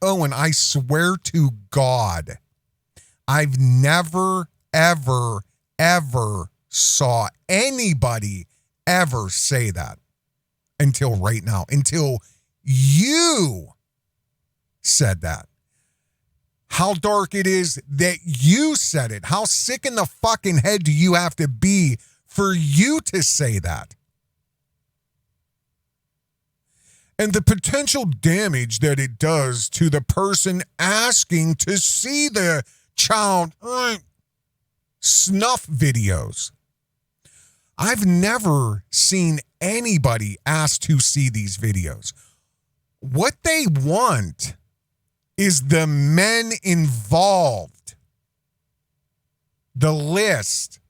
Owen, I swear to God, I've never, ever, ever saw anybody ever say that until right now, until you said that. How dark it is that you said it. How sick in the fucking head do you have to be for you to say that? And the potential damage that it does to the person asking to see the child snuff videos. I've never seen anybody ask to see these videos. What they want is the men involved. The list.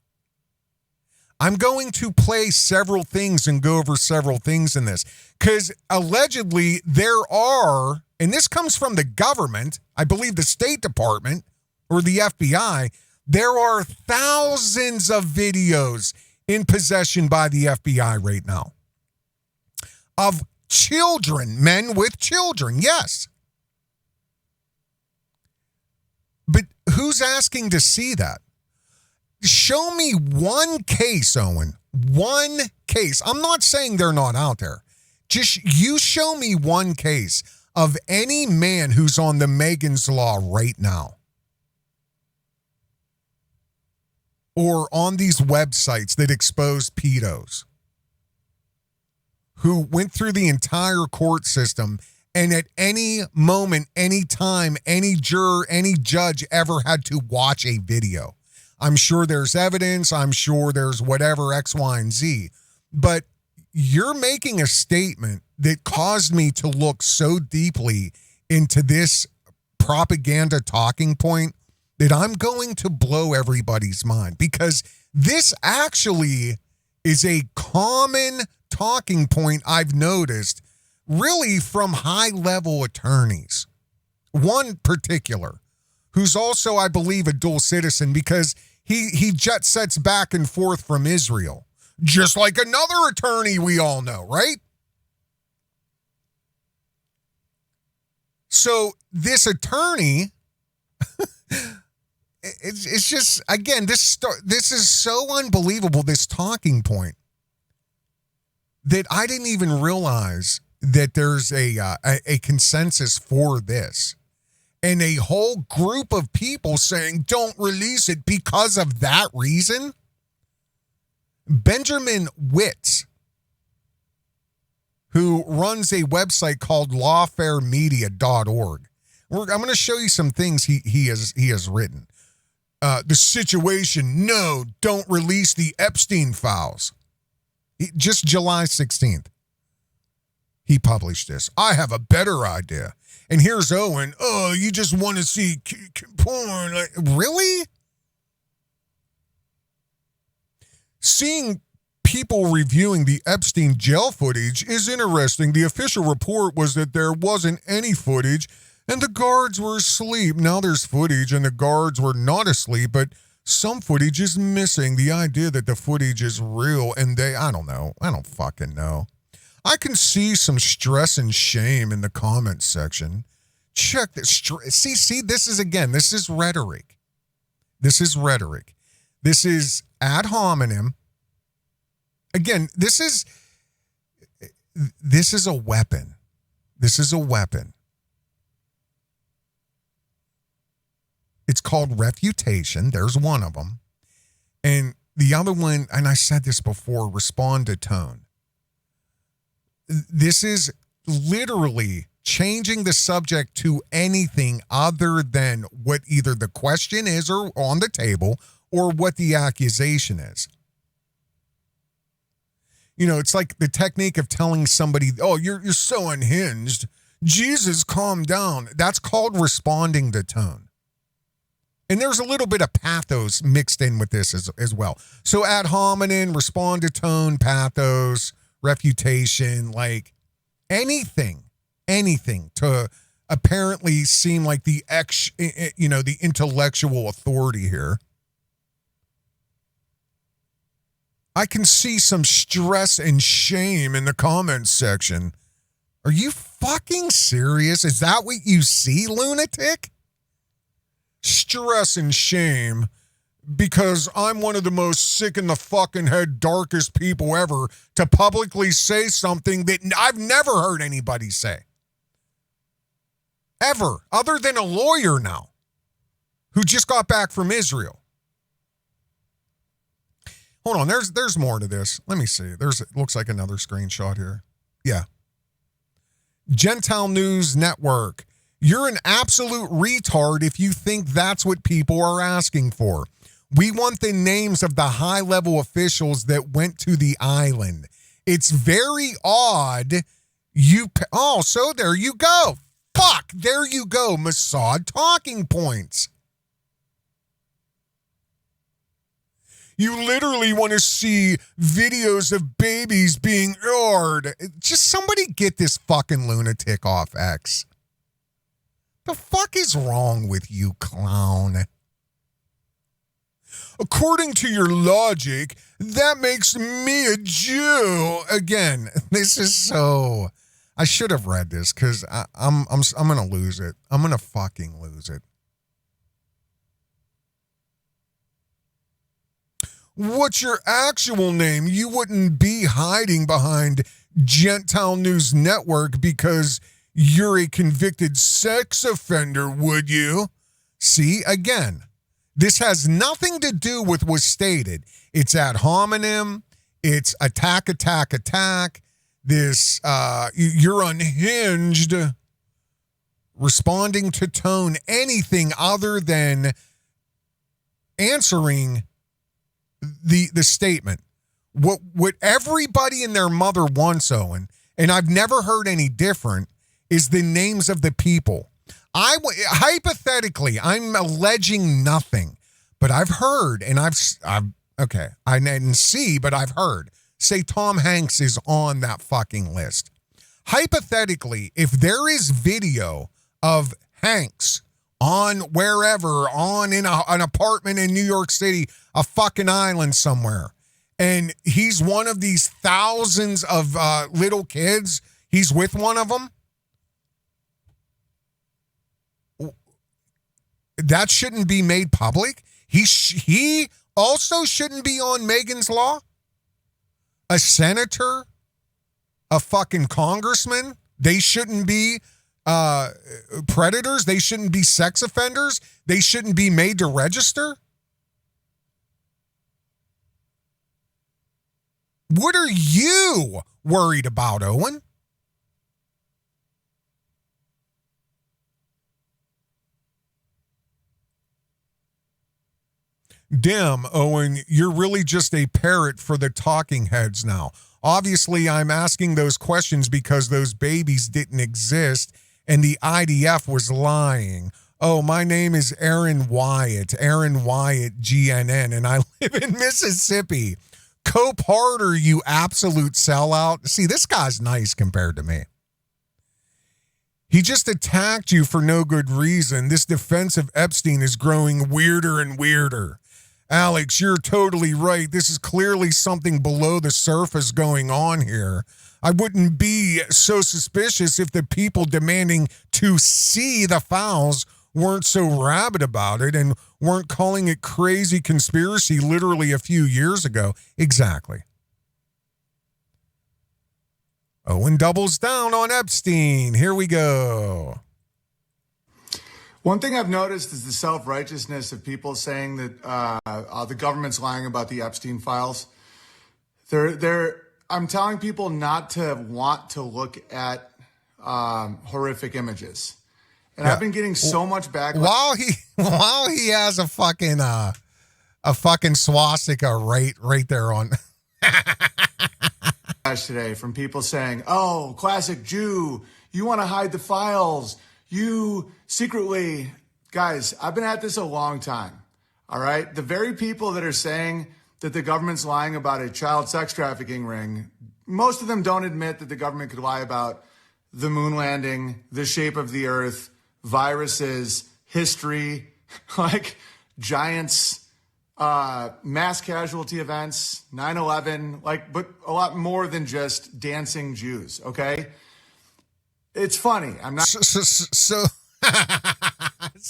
I'm going to play several things and go over several things in this. Because allegedly there are, and this comes from the government, I believe the State Department or the FBI, there are thousands of videos in possession by the FBI right now. of children, men with children, yes. But who's asking to see that? Show me one case, Owen. One case. I'm not saying they're not out there. Just you show me one case of any man who's on the Megan's Law right now. Or on these websites that expose pedos. Who went through the entire court system and at any moment, any time, any juror, any judge ever had to watch a video. I'm sure there's evidence. I'm sure there's whatever, X, Y, and Z. But you're making a statement that caused me to look so deeply into this propaganda talking point that I'm going to blow everybody's mind, because this actually is a common talking point I've noticed really from high-level attorneys. One particular, who's also, I believe, a dual citizen, because he jet sets back and forth from Israel, just like another attorney we all know, right? So this attorney, it's just, again, this is so unbelievable, this talking point, that I didn't even realize that there's a consensus for this. And a whole group of people saying, don't release it because of that reason. Benjamin Witz, who runs a website called lawfaremedia.org. I'm going to show you some things he has written. The situation, no, don't release the Epstein Files. Just July 16th, he published this. I have a better idea. And here's Owen. Oh, you just want to see porn. Like, really? Seeing people reviewing the Epstein jail footage is interesting. The official report was that there wasn't any footage and the guards were asleep. Now there's footage and the guards were not asleep, but some footage is missing. The idea that the footage is real and I don't know. I don't fucking know. I can see some stress and shame in the comments section. Check this. See, this is rhetoric. This is rhetoric. This is ad hominem. Again, this is a weapon. This is a weapon. It's called refutation. There's one of them. And the other one, and I said this before, respond to tone. This is literally changing the subject to anything other than what either the question is or on the table or what the accusation is. You know, it's like the technique of telling somebody, oh, you're so unhinged. Jesus, calm down. That's called responding to tone. And there's a little bit of pathos mixed in with this as well. So ad hominem, respond to tone, pathos, refutation, like anything to apparently seem like the intellectual authority here. I can see some stress and shame in the comments section. Are you fucking serious? Is that what you see, lunatic? Stress and shame because I'm one of the most sick in the fucking head, darkest people ever to publicly say something that I've never heard anybody say. Ever, other than a lawyer now who just got back from Israel. Hold on, there's more to this. Let me see. It looks like another screenshot here. Yeah. Gentile News Network. You're an absolute retard if you think that's what people are asking for. We want the names of the high-level officials that went to the island. It's very odd. So there you go. Fuck, there you go, Mossad Talking Points. You literally want to see videos of babies being aired. Just somebody get this fucking lunatic off X. The fuck is wrong with you, clown? According to your logic, That makes me a Jew. Again, this is so... I should have read this because I'm going to lose it. I'm going to fucking lose it. What's your actual name? You wouldn't be hiding behind Gentile News Network because you're a convicted sex offender, would you? See, again, this has nothing to do with what's stated. It's ad hominem. It's attack. This, you're unhinged, responding to tone, anything other than answering the statement. What everybody and their mother wants, Owen, and I've never heard any different, is the names of the people. Hypothetically, I'm alleging nothing, but I've heard, and okay, I didn't see, but I've heard, say Tom Hanks is on that fucking list. Hypothetically, if there is video of Hanks on wherever, on in an apartment in New York City, a fucking island somewhere, and he's one of these thousands of little kids, he's with one of them, that shouldn't be made public. He also shouldn't be on Megan's Law. A senator, a fucking congressman, they shouldn't be predators. They shouldn't be sex offenders. They shouldn't be made to register. What are you worried about, Owen? Damn, Owen, you're really just a parrot for the talking heads now. Obviously, I'm asking those questions because those babies didn't exist and the IDF was lying. Oh, my name is Aaron Wyatt, GNN, and I live in Mississippi. Cope harder, you absolute sellout. See, this guy's nice compared to me. He just attacked you for no good reason. This defense of Epstein is growing weirder and weirder. Alex, you're totally right. This is clearly something below the surface going on here. I wouldn't be so suspicious if the people demanding to see the files weren't so rabid about it and weren't calling it crazy conspiracy literally a few years ago. Exactly. Owen doubles down on Epstein. Here we go. One thing I've noticed is the self-righteousness of people saying that the government's lying about the Epstein files. I'm telling people not to want to look at horrific images. And yeah. I've been getting so much backlash. While he has a fucking swastika right there on today from people saying, "Oh, classic Jew, you want to hide the files. You secretly," guys, I've been at this a long time. All right. The very people that are saying that the government's lying about a child sex trafficking ring, most of them don't admit that the government could lie about the moon landing, the shape of the earth, viruses, history, like giants, mass casualty events, 9/11, but a lot more than just dancing Jews. Okay. It's funny. I'm not. So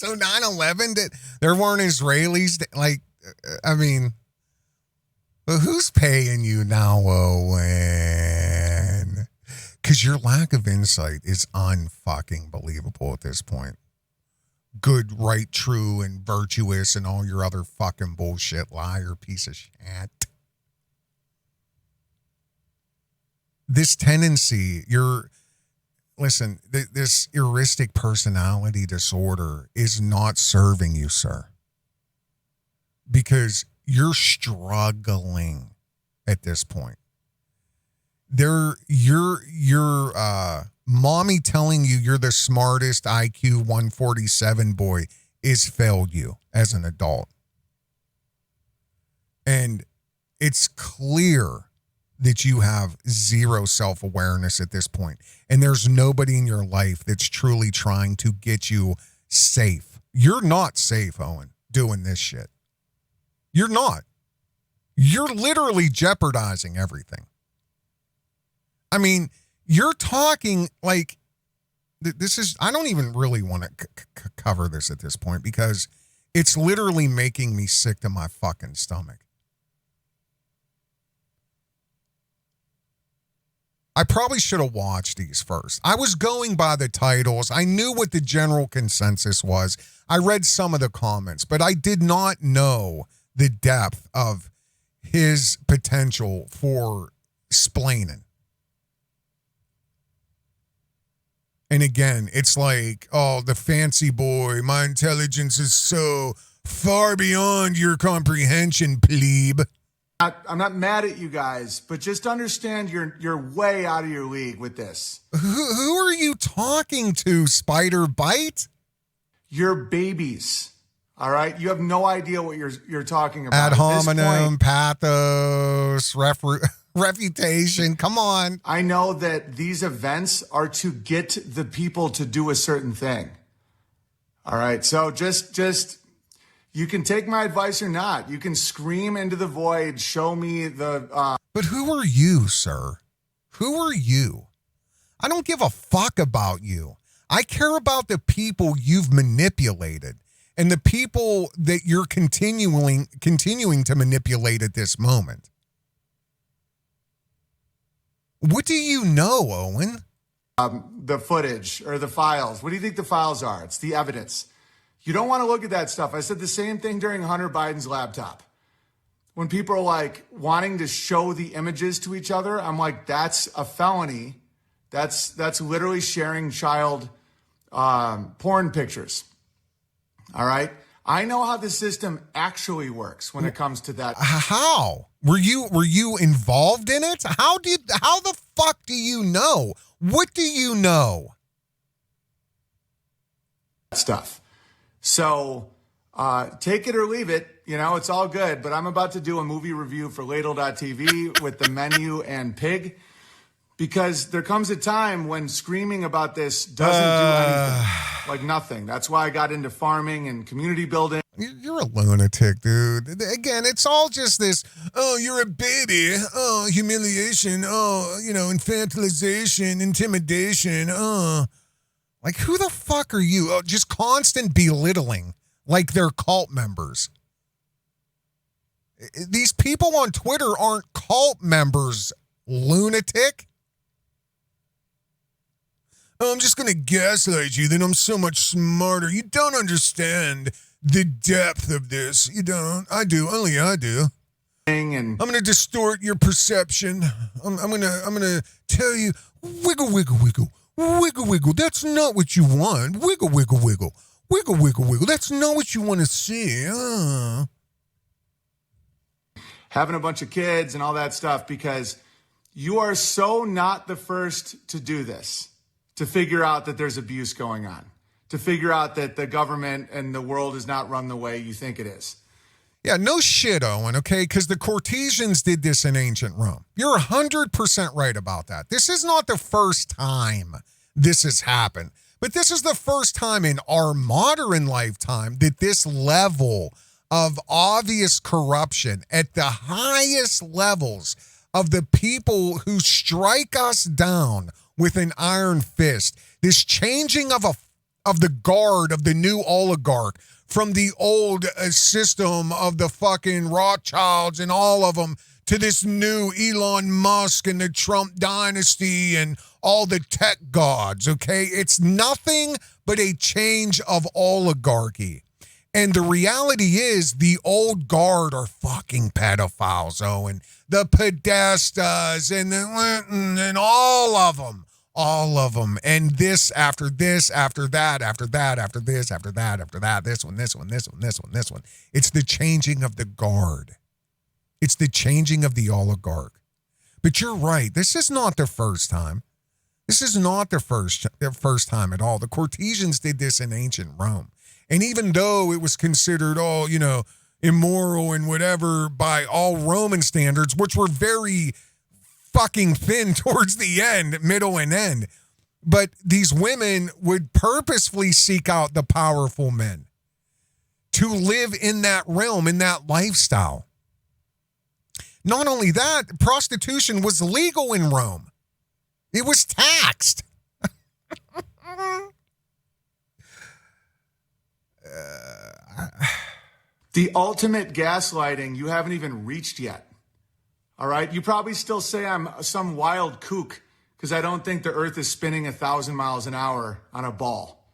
9/11, there weren't Israelis. But who's paying you now, Owen? Because your lack of insight is unfucking believable at this point. Good, right, true, and virtuous, and all your other fucking bullshit, liar, piece of shit. This tendency, listen, this heuristic personality disorder is not serving you, sir. Because you're struggling at this point. Your mommy telling you you're the smartest IQ 147 boy is failed you as an adult. And it's clear that you have zero self-awareness at this point. And there's nobody in your life that's truly trying to get you safe. You're not safe, Owen, doing this shit. You're not. you're literally jeopardizing everything. I mean, you're talking like this is, I don't even really want to cover this at this point because it's literally making me sick to my fucking stomach. I probably should have watched these first. I was going by the titles. I knew what the general consensus was. I read some of the comments, but I did not know the depth of his potential for splaining. And again, it's like, oh, the fancy boy, my intelligence is so far beyond your comprehension, plebe. I'm not mad at you guys, but just understand you're way out of your league with this. Who are you talking to, Spider Bite? You're babies, all right? You have no idea what you're talking about. Ad hominem, pathos, refutation. Come on. I know that these events are to get the people to do a certain thing. All right, so just you can take my advice or not. You can scream into the void, show me the... But who are you, sir? Who are you? I don't give a fuck about you. I care about the people you've manipulated and the people that you're continuing to manipulate at this moment. What do you know, Owen? The footage or the files. What do you think the files are? It's the evidence. You don't want to look at that stuff. I said the same thing during Hunter Biden's laptop. When people are like wanting to show the images to each other, I'm like, that's a felony. That's literally sharing child porn pictures. All right. I know how the system actually works when it comes to that. How? Were you involved in it? How the fuck do you know? What do you know? Stuff. So take it or leave it. You know, it's all good. But I'm about to do a movie review for Ladle.tv with the menu and pig. Because there comes a time when screaming about this doesn't do anything. Like nothing. That's why I got into farming and community building. You're a lunatic, dude. Again, it's all just this, oh, you're a baby. Oh, humiliation. Oh, infantilization, intimidation. Oh. Like, who the fuck are you? Oh, just constant belittling like they're cult members. These people on Twitter aren't cult members, lunatic. Oh, I'm just going to gaslight you, then I'm so much smarter. You don't understand the depth of this. You don't. I do. Only I do. And I'm going to distort your perception. I'm going to tell you, wiggle, wiggle, wiggle. Wiggle, wiggle. That's not what you want. Wiggle, wiggle, wiggle. Wiggle, wiggle, wiggle. That's not what you want to see. having a bunch of kids and all that stuff, because you are so not the first to do this, to figure out that there's abuse going on, to figure out that the government and the world is not run the way you think it is. Yeah, no shit, Owen, okay? Because the Cartesians did this in ancient Rome. You're 100% right about that. This is not the first time this has happened, but this is the first time in our modern lifetime that this level of obvious corruption at the highest levels of the people who strike us down with an iron fist, this changing of the guard of the new oligarch from the old system of the fucking Rothschilds and all of them to this new Elon Musk and the Trump dynasty and all the tech gods, okay? It's nothing but a change of oligarchy. And the reality is the old guard are fucking pedophiles, Owen. The Podestas and the Linton and all of them. All of them. And this, after this, after that, after that, after this, after that, after that, this one, this one, this one, this one, this one. It's the changing of the guard. It's the changing of the oligarch. But you're right. This is not the first time. This is not the first time at all. The Cartesians did this in ancient Rome. And even though it was considered all, immoral and whatever by all Roman standards, which were very fucking thin towards the end, middle and end. But these women would purposefully seek out the powerful men to live in that realm, in that lifestyle. Not only that, prostitution was legal in Rome. It was taxed. The ultimate gaslighting you haven't even reached yet. All right? You probably still say I'm some wild kook because I don't think the earth is spinning 1,000 miles an hour on a ball.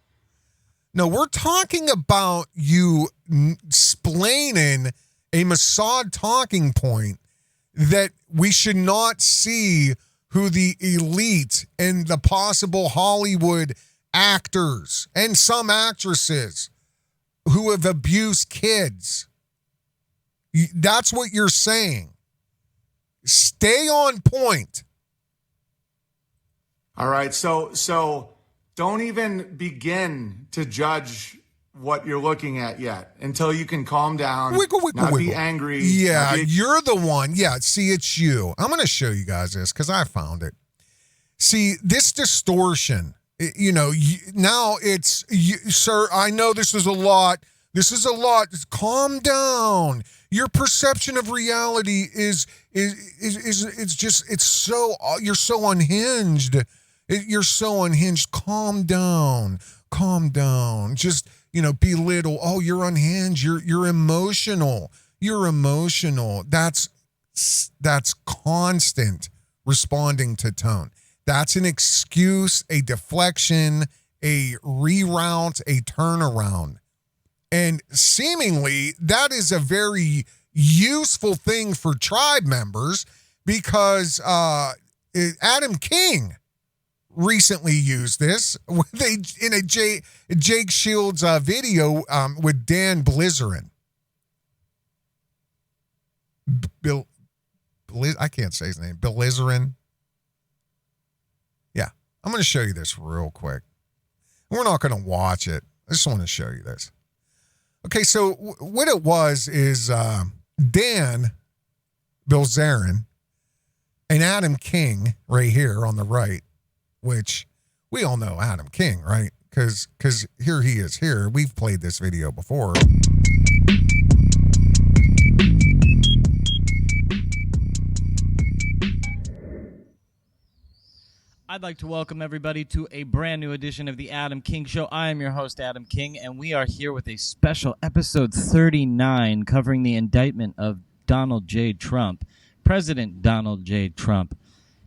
No, we're talking about you splaining a Mossad talking point that we should not see who the elite and the possible Hollywood actors and some actresses who have abused kids. That's what you're saying. Stay on point. All right, so don't even begin to judge what you're looking at yet until you can calm down, not be angry. Yeah, you're the one. Yeah, see, it's you. I'm going to show you guys this because I found it. See, this distortion, now it's, sir, I know this is a lot. This is a lot. Calm down. Your perception of reality is just, it's so, you're so unhinged. You're so unhinged. Calm down. Calm down. Just, belittle. Oh, you're unhinged. You're emotional. You're emotional. That's constant responding to tone. That's an excuse, a deflection, a reroute, a turnaround. And seemingly that is a very useful thing for tribe members because Adam King recently used this in a Jake Shields video with Dan Blizarin. I can't say his name. Blizarin. Yeah, I'm going to show you this real quick. We're not going to watch it. I just want to show you this. Okay, so what it was is Dan Bilzerian and Adam King right here on the right, which we all know Adam King, right? Because here he is here. We've played this video before. I'd like to welcome everybody to a brand new edition of the Adam King Show. I am your host, Adam King, and we are here with a special episode 39 covering the indictment of Donald J. Trump, President Donald J. Trump.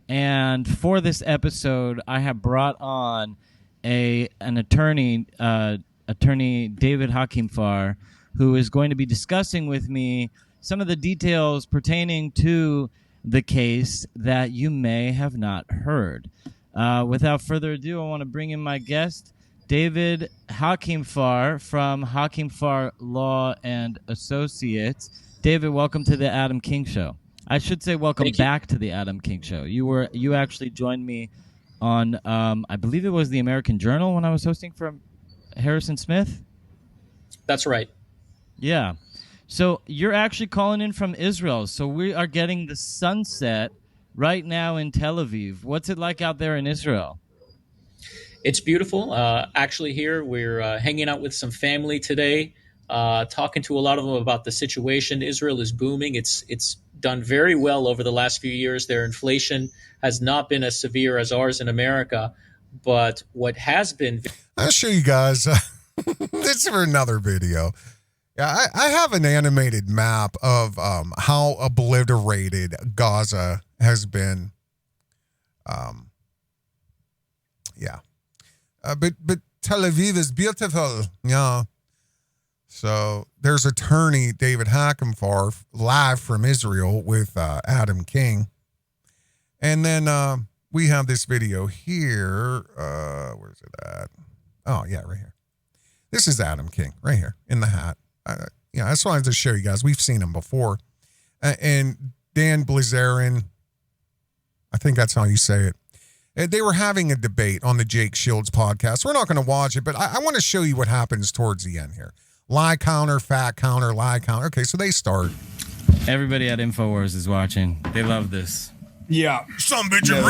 And for this episode, I have brought on an attorney, Attorney David Hakimfar, who is going to be discussing with me some of the details pertaining to the case that you may have not heard. Without further ado, I want to bring in my guest, David Hakimfar from Hakimfar Law and Associates. David, welcome to the Adam King Show. I should say welcome back to the Adam King Show. You actually joined me on, I believe it was the American Journal when I was hosting for Harrison Smith. That's right. Yeah. So you're actually calling in from Israel. So we are getting the sunset right now in Tel Aviv. What's it like out there in Israel? It's beautiful. Actually, here we're hanging out with some family today, talking to a lot of them about the situation. Israel is booming. It's done very well over the last few years. Their inflation has not been as severe as ours in America. But what has been... I'll show you guys. This is for another video. Yeah, I have an animated map of how obliterated Gaza has been. But Tel Aviv is beautiful. Yeah. So there's attorney David Hakimfar live from Israel with Adam King. And then we have this video here. Where's it at? Oh, yeah, right here. This is Adam King right here in the hat. I just wanted to show you guys. We've seen him before. And Dan Blizarin, I think that's how you say it. They were having a debate on the Jake Shields podcast. We're not going to watch it, but I want to show you what happens towards the end here. Lie counter, fact counter, lie counter. Okay, so they start. Everybody at InfoWars is watching. They love this. Yeah. Some bitch in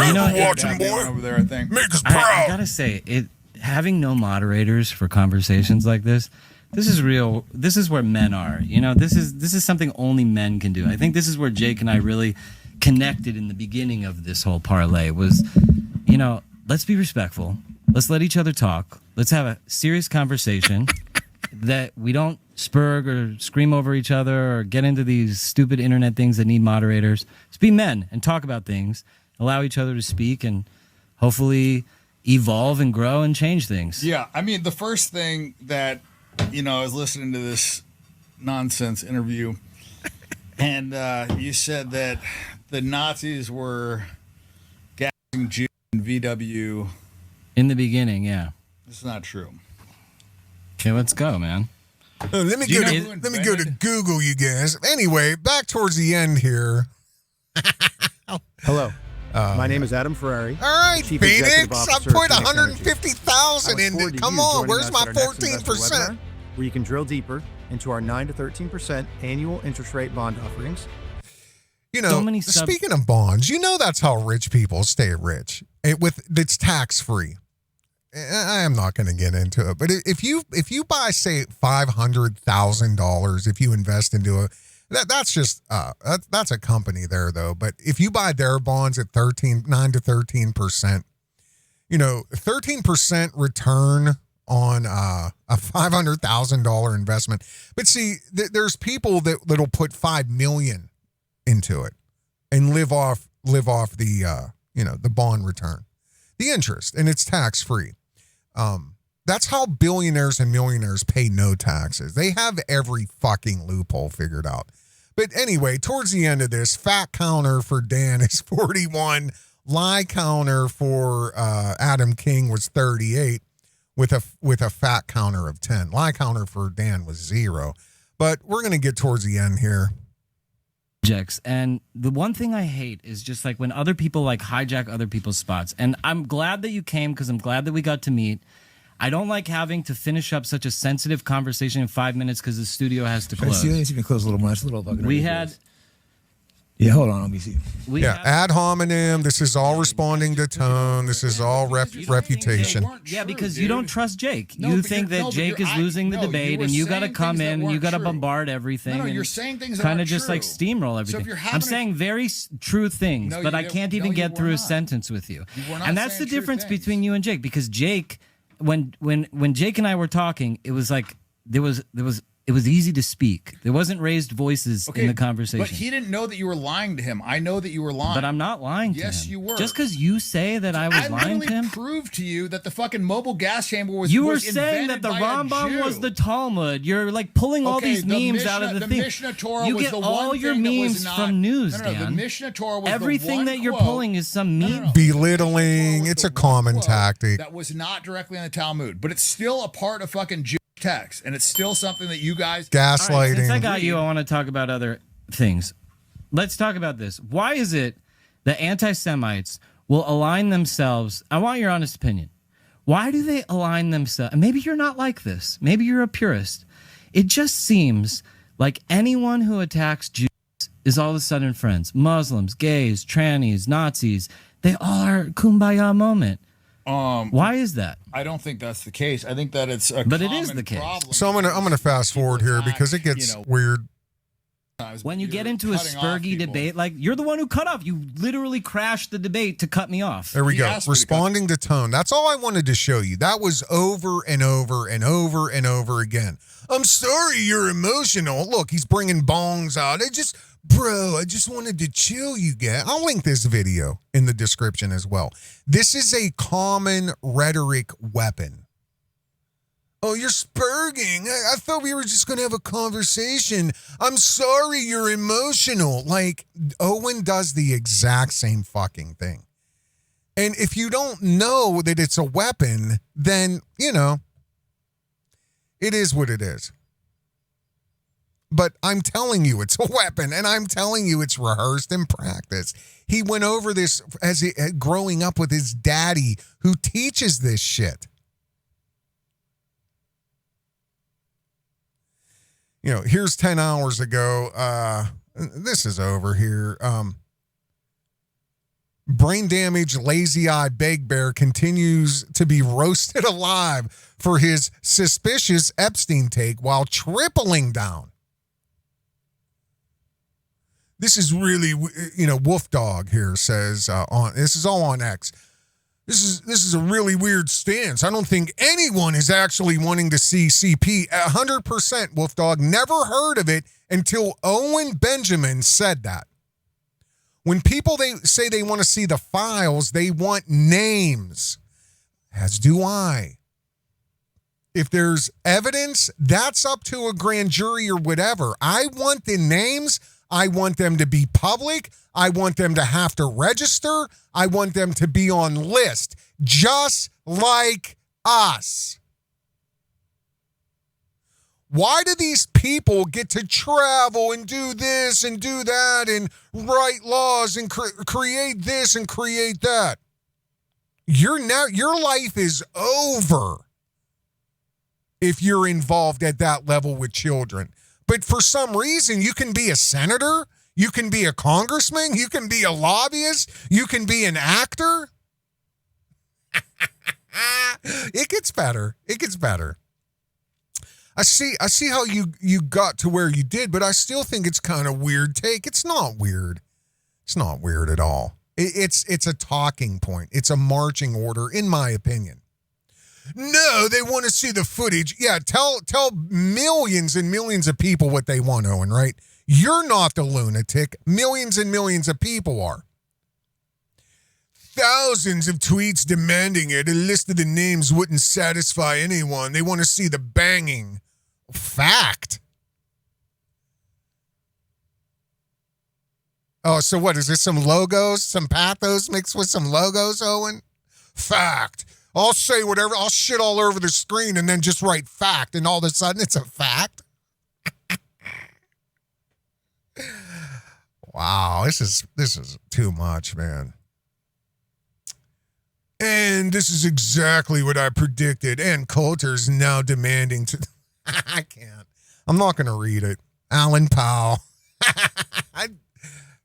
watching, boy. Over there, I think. Make us proud. I gotta say, having no moderators for conversations like this this is real. This is where men are. You know, this is something only men can do. I think this is where Jake and I really connected in the beginning of this whole parlay was, you know, let's be respectful. Let's let each other talk. Let's have a serious conversation that we don't spurg or scream over each other or get into these stupid internet things that need moderators. Let's be men and talk about things, allow each other to speak, and hopefully evolve and grow and change things. Yeah, I mean, the first thing that, you know, I was listening to this nonsense interview, and you said that the Nazis were gassing Jews in VW. In the beginning, yeah. It's not true. Okay, let's go, man. Let me go to Google, you guys. Anyway, back towards the end here. Hello. My name is Adam Ferrari. All right, Chief Phoenix. Executive I Officer put of Phoenix 150,000 Energy. I in look it. forward to Come you on, joining where's us my at our next investor 14%? webinar, where you can drill deeper into our 9 to 13% annual interest rate bond offerings. You know, So many speaking of bonds, you know that's how rich people stay rich. It's tax free. I am not going to get into it, but if you buy, say, $500,000, if you invest into that's just that's a company there though. But if you buy their bonds at 9 to 13%, you know, 13% return on a $500,000 investment. But see, there's people that'll put $5 million into it and live off the the bond return, the interest, and it's tax free. That's how billionaires and millionaires pay no taxes. They have every fucking loophole figured out. But anyway, towards the end of this, fact counter for Dan is 41. Lie counter for Adam King was 38 with a fact counter of 10. Lie counter for Dan was 0. But we're going to get towards the end here. And the one thing I hate is just like when other people like hijack other people's spots. And I'm glad that you came because I'm glad that we got to meet. I don't like having to finish up such a sensitive conversation in 5 minutes because the studio has to close. See, it's even close a little much. A little fucking We ridiculous. had. Yeah, hold on. Let me see. Ad hominem. This is all responding to tone. This is all refutation. Yeah, because you don't trust Jake. No, You but think you're- that no, but Jake you're- is losing the no, you debate, were and you got to saying come things that in and you weren't got to true. bombard everything. No, and you're saying things that kind of aren't just like true. steamroll So everything. if you're having I'm a- saying very true things, No, but you I didn't- can't even no, get you through were a not. sentence with you. You were not And that's the saying true difference things. between you and Jake, because Jake, when Jake and I were talking, it was like it was easy to speak. There wasn't raised voices in the conversation. But he didn't know that you were lying to him. I know that you were lying. But I'm not lying to him. Yes, you were. Just because you say that I was lying to him. Proved to you that the fucking mobile gas chamber was. You were was saying that invented the by a Rambam Jew. was the Talmud. You're like pulling all Okay, these the memes out of Mishnah- the thing. Mishnah Torah You was get the all one your thing that was memes not- from news, No, the Dan. Mishnah Torah was Everything the one that you're quote- pulling is some meme. Belittling. It's a common quote tactic. that was not directly in the Talmud, but it's still a part of fucking Jewish text, and it's still something that you guys Gaslighting. All right, since I got you, I want to talk about other things. Let's talk about this. Why is it that anti-Semites will align themselves? I want your honest opinion. Why do they align themselves? And maybe you're not like this. Maybe you're a purist. It just seems like anyone who attacks Jews is all of a sudden friends. Muslims, gays, trannies, Nazis. They all are kumbaya moment. Why is that? I don't think that's the case. I think that it's a But it is common the case. problem. So I'm gonna fast forward here because it gets weird. When you get You're into a cutting off spurgy people. debate, like you're the one who cut off. You literally crashed the debate to cut me off. There we He go. asked me to Responding to tone. That's all I wanted to show you. That was over and over and over and over again. I'm sorry you're emotional. Look, he's bringing bongs out. I just wanted to chill, you guys. I'll link this video in the description as well. This is a common rhetoric weapon. Oh, you're spurging. I thought we were just going to have a conversation. I'm sorry you're emotional. Like, Owen does the exact same fucking thing. And if you don't know that it's a weapon, then, you know, it is what it is. But I'm telling you it's a weapon, and I'm telling you it's rehearsed in practice. He went over this growing up with his daddy who teaches this shit. You know, here's 10 hours ago. This is over here. brain damaged, lazy eye Big Bear continues to be roasted alive for his suspicious Epstein take while tripling down. This is really, Wolf Dog here says this is all on X. This is a really weird stance. I don't think anyone is actually wanting to see CP. 100%, Wolf Dog. Never heard of it until Owen Benjamin said that. When people they say they want to see the files, they want names, as do I. If there's evidence, that's up to a grand jury or whatever. I want the names. I want them to be public. I want them to have to register. I want them to be on list, just like us. Why do these people get to travel and do this and do that and write laws and create this and create that? Your life is over if you're involved at that level with children. But for some reason, you can be a senator, you can be a congressman, you can be a lobbyist, you can be an actor. It gets better. It gets better. I see how you got to where you did, but I still think it's kind of weird take. It's not weird. It's not weird at all. It's a talking point. It's a marching order, in my opinion. No, they want to see the footage. Yeah, tell millions and millions of people what they want, Owen, right? You're not the lunatic. Millions and millions of people are. Thousands of tweets demanding it. A list of the names wouldn't satisfy anyone. They want to see the banging. Fact. Oh, so what? Is this some logos? Some pathos mixed with some logos, Owen? Fact. I'll say whatever. I'll shit all over the screen and then just write fact, and all of a sudden it's a fact. Wow, this is too much, man. And this is exactly what I predicted. And Coulter's now demanding to... I can't. I'm not going to read it. Alan Powell. I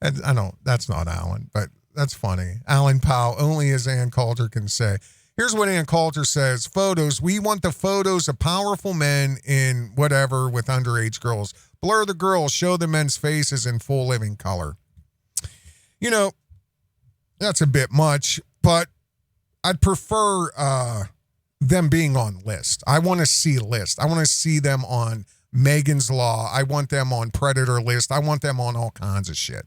don't... That's not Alan, but that's funny. Alan Powell, only as Ann Coulter can say. Here's what Ann Coulter says. Photos. We want the photos of powerful men in whatever with underage girls. Blur the girls. Show the men's faces in full living color. You know, that's a bit much, but I'd prefer them being on list. I want to see list. I want to see them on Megan's Law. I want them on Predator list. I want them on all kinds of shit.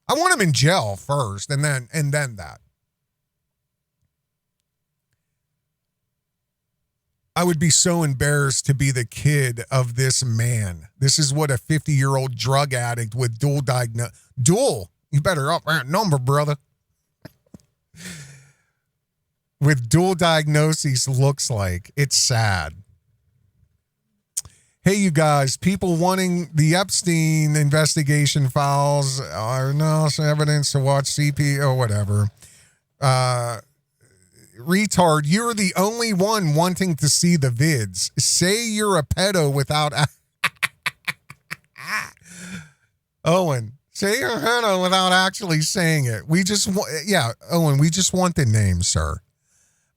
I want them in jail first, and then that. I would be so embarrassed to be the kid of this man. This is what a 50-year-old drug addict with dual. You better up that number, brother. With dual diagnoses looks like. It's sad. Hey, you guys, people wanting the Epstein investigation files are no evidence to watch CP or whatever. Retard, you're the only one wanting to see the vids. Say you're a pedo without... Owen, say you're a pedo without actually saying it. Owen, we just want the name, sir.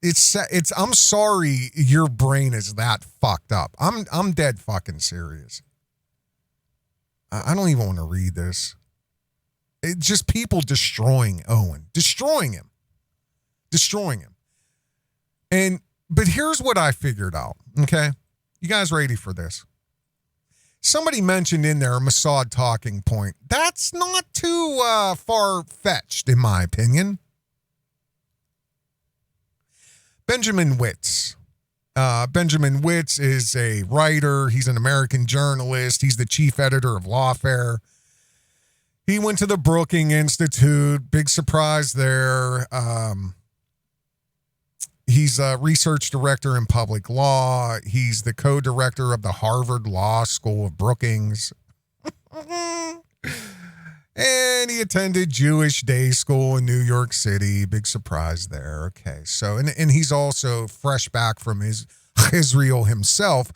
It's. I'm sorry your brain is that fucked up. I'm dead fucking serious. I don't even want to read this. It's just people destroying Owen. Destroying him. But here's what I figured out, okay? You guys ready for this? Somebody mentioned in there a Mossad talking point. That's not too far-fetched, in my opinion. Benjamin Wittes. Benjamin Wittes is a writer. He's an American journalist. He's the chief editor of Lawfare. He went to the Brookings Institute. Big surprise there. He's a research director in public law. He's the co-director of the Harvard Law School of Brookings. And he attended Jewish day school in New York City. Big surprise there. Okay, so, and he's also fresh back from Israel himself.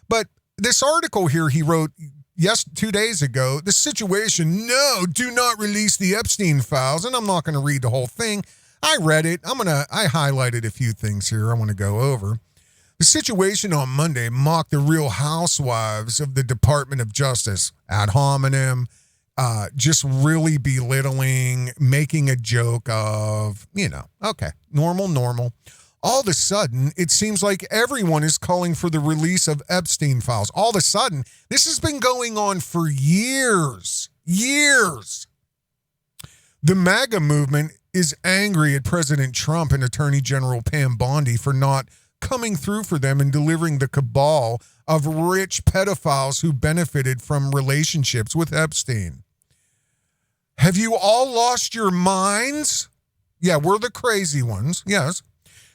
But this article here he wrote yes, 2 days ago, the situation, no, do not release the Epstein Files. And I'm not going to read the whole thing. I read it. I highlighted a few things here I want to go over. The situation on Monday mocked the Real Housewives of the Department of Justice ad hominem, just really belittling, making a joke of, okay, normal. All of a sudden, it seems like everyone is calling for the release of Epstein Files. All of a sudden, this has been going on for years. The MAGA movement is angry at President Trump and Attorney General Pam Bondi for not coming through for them and delivering the cabal of rich pedophiles who benefited from relationships with Epstein. Have you all lost your minds? Yeah, we're the crazy ones. Yes.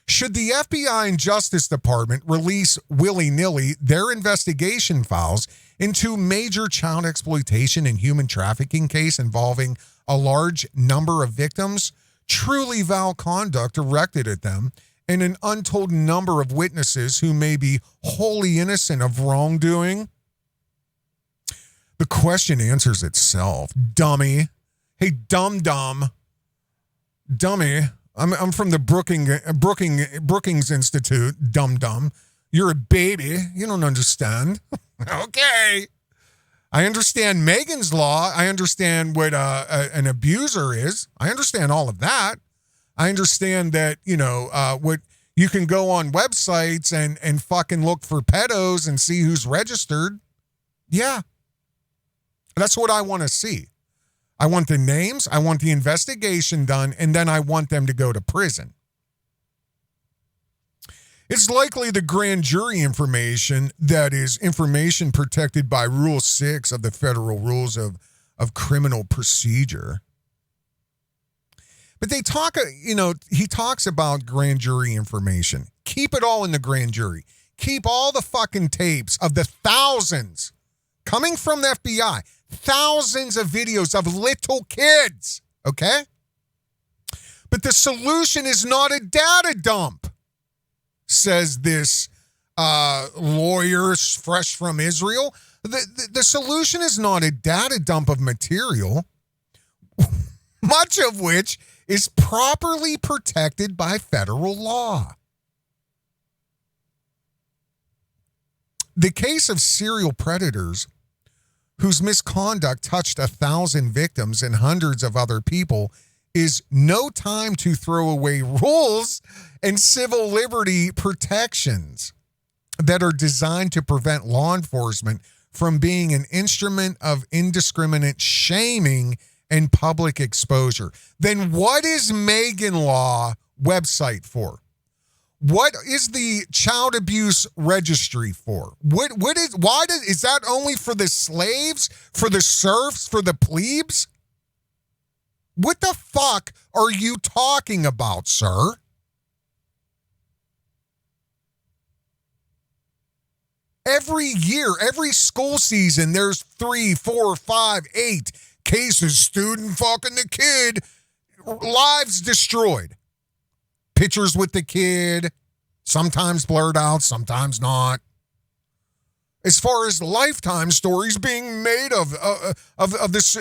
Should the FBI and Justice Department release willy-nilly their investigation files into major child exploitation and human trafficking case involving a large number of victims, truly vile conduct directed at them, and an untold number of witnesses who may be wholly innocent of wrongdoing? The question answers itself, dummy. Hey, dummy. I'm from the Brookings Institute, dum-dum. You're a baby. You don't understand. Okay. I understand Megan's Law. I understand what an abuser is. I understand all of that. I understand that, what you can go on websites and fucking look for pedos and see who's registered. Yeah. That's what I want to see. I want the names, I want the investigation done, and then I want them to go to prison. It's likely the grand jury information, that is information protected by Rule 6 of the Federal Rules of Criminal Procedure. But they talk, he talks about grand jury information. Keep it all in the grand jury. Keep all the fucking tapes of the thousands coming from the FBI. Thousands of videos of little kids, okay? But the solution is not a data dump, says this lawyer fresh from Israel. The solution is not a data dump of material, much of which is properly protected by federal law. The case of serial predators whose misconduct touched 1,000 victims and hundreds of other people is no time to throw away rules and civil liberty protections that are designed to prevent law enforcement from being an instrument of indiscriminate shaming and public exposure. Then what is Megan Law website for? What is the child abuse registry for? Is that only for the slaves, for the serfs, for the plebes? What the fuck are you talking about, sir? Every year, every school season, there's 3, 4, 5, 8 cases, student fucking the kid, lives destroyed. Pictures with the kid, sometimes blurred out, sometimes not. As far as Lifetime stories being made of this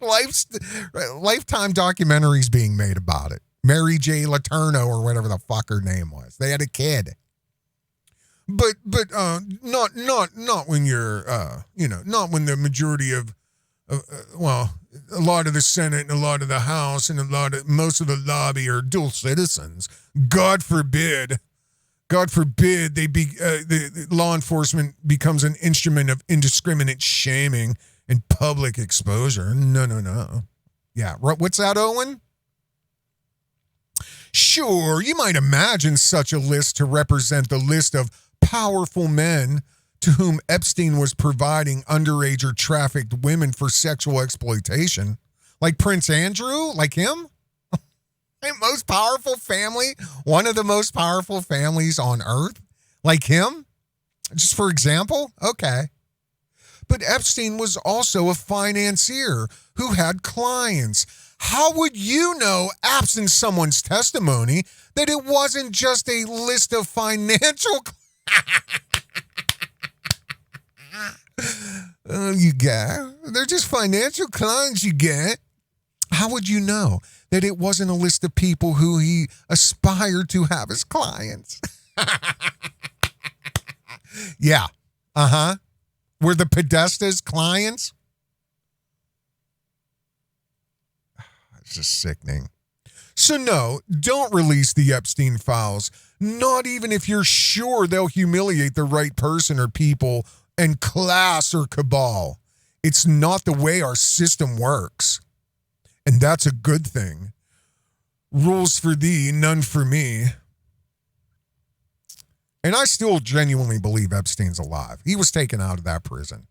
Lifetime documentaries being made about it. Mary J. Letourneau or whatever the fuck her name was. They had a kid. But not when you're not when the majority of a lot of the Senate and a lot of the House and most of the lobby are dual citizens. God forbid the law enforcement becomes an instrument of indiscriminate shaming and public exposure. No. Yeah, what's that, Owen? Sure, you might imagine such a list to represent the list of powerful men to whom Epstein was providing underage or trafficked women for sexual exploitation. Like Prince Andrew? Like him? Most powerful family? One of the most powerful families on earth? Like him? Just for example? Okay. But Epstein was also a financier who had clients. How would you know, absent someone's testimony, that it wasn't just a list of financial You get. They're just financial clients you get. How would you know that it wasn't a list of people who he aspired to have as clients? Yeah. Uh-huh. Were the Podesta's clients? It's just sickening. So no, don't release the Epstein Files, not even if you're sure they'll humiliate the right person or people and class or cabal. It's not the way our system works. And that's a good thing. Rules for thee, none for me. And I still genuinely believe Epstein's alive. He was taken out of that prison.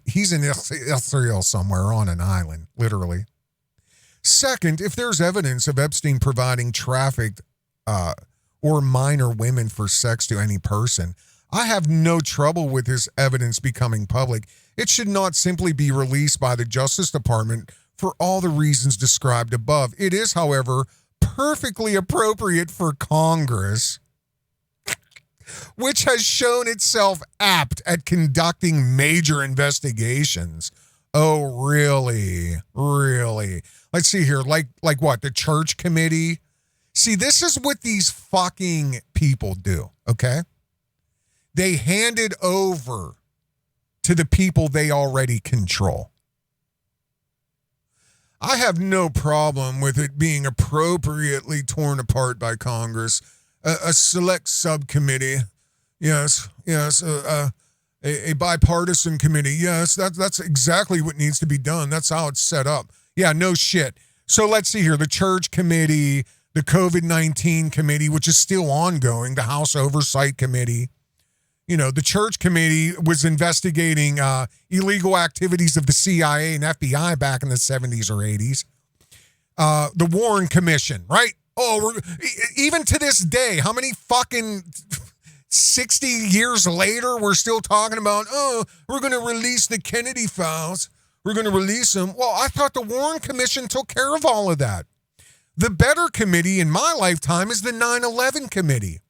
He's in Israel somewhere on an island, literally. Second, if there's evidence of Epstein providing trafficked or minor women for sex to any person, I have no trouble with this evidence becoming public. It should not simply be released by the Justice Department for all the reasons described above. It is, however, perfectly appropriate for Congress, which has shown itself apt at conducting major investigations. Oh, really? Really? Let's see here. Like what? The church committee? See, this is what these fucking people do, okay? They hand it over to the people they already control. I have no problem with it being appropriately torn apart by Congress. A select subcommittee, yes, a bipartisan committee, yes, that's exactly what needs to be done. That's how it's set up. Yeah, no shit. So let's see here. The church committee, the COVID-19 committee, which is still ongoing, the House Oversight Committee. You know, the church committee was investigating illegal activities of the CIA and FBI back in the 70s or 80s. The Warren Commission, right? Oh, even to this day, how many fucking 60 years later, we're still talking about, we're going to release the Kennedy files. We're going to release them. Well, I thought the Warren Commission took care of all of that. The better committee in my lifetime is the 9/11 committee.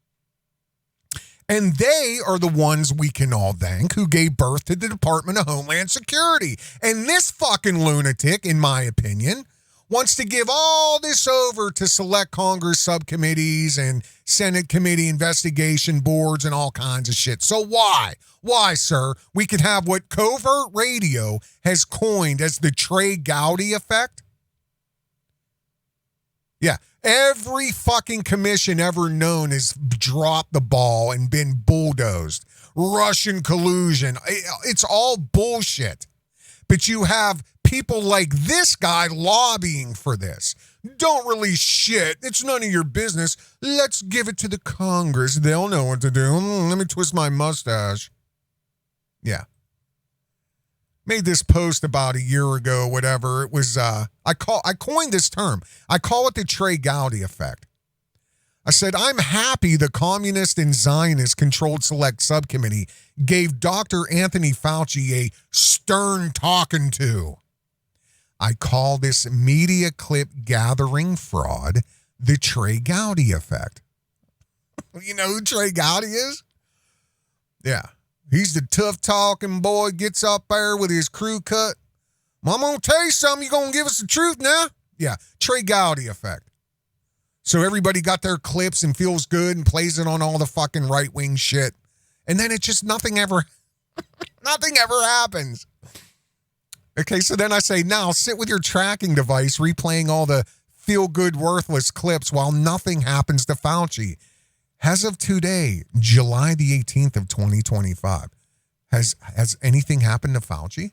And they are the ones we can all thank who gave birth to the Department of Homeland Security. And this fucking lunatic, in my opinion, wants to give all this over to select Congress subcommittees and Senate committee investigation boards and all kinds of shit. So why? Why, sir? We could have what Covert Radio has coined as the Trey Gowdy effect? Yeah. Every fucking commission ever known has dropped the ball and been bulldozed. Russian collusion. It's all bullshit. But you have people like this guy lobbying for this. Don't release shit. It's none of your business. Let's give it to the Congress. They'll know what to do. Let me twist my mustache. Yeah. Made this post about a year ago, whatever. It was, I coined this term. I call it the Trey Gowdy effect. I said, I'm happy the communist and Zionist controlled select subcommittee gave Dr. Anthony Fauci a stern talking to. I call this media clip gathering fraud the Trey Gowdy effect. You know who Trey Gowdy is? Yeah. He's the tough talking boy, gets up there with his crew cut. I'm going to tell you something. You going to give us the truth now? Yeah. Trey Gowdy effect. So everybody got their clips and feels good and plays it on all the fucking right-wing shit. And then it just nothing ever happens. Okay, so then I say, now sit with your tracking device replaying all the feel-good, worthless clips while nothing happens to Fauci. As of today, July the 18th of 2025, has anything happened to Fauci?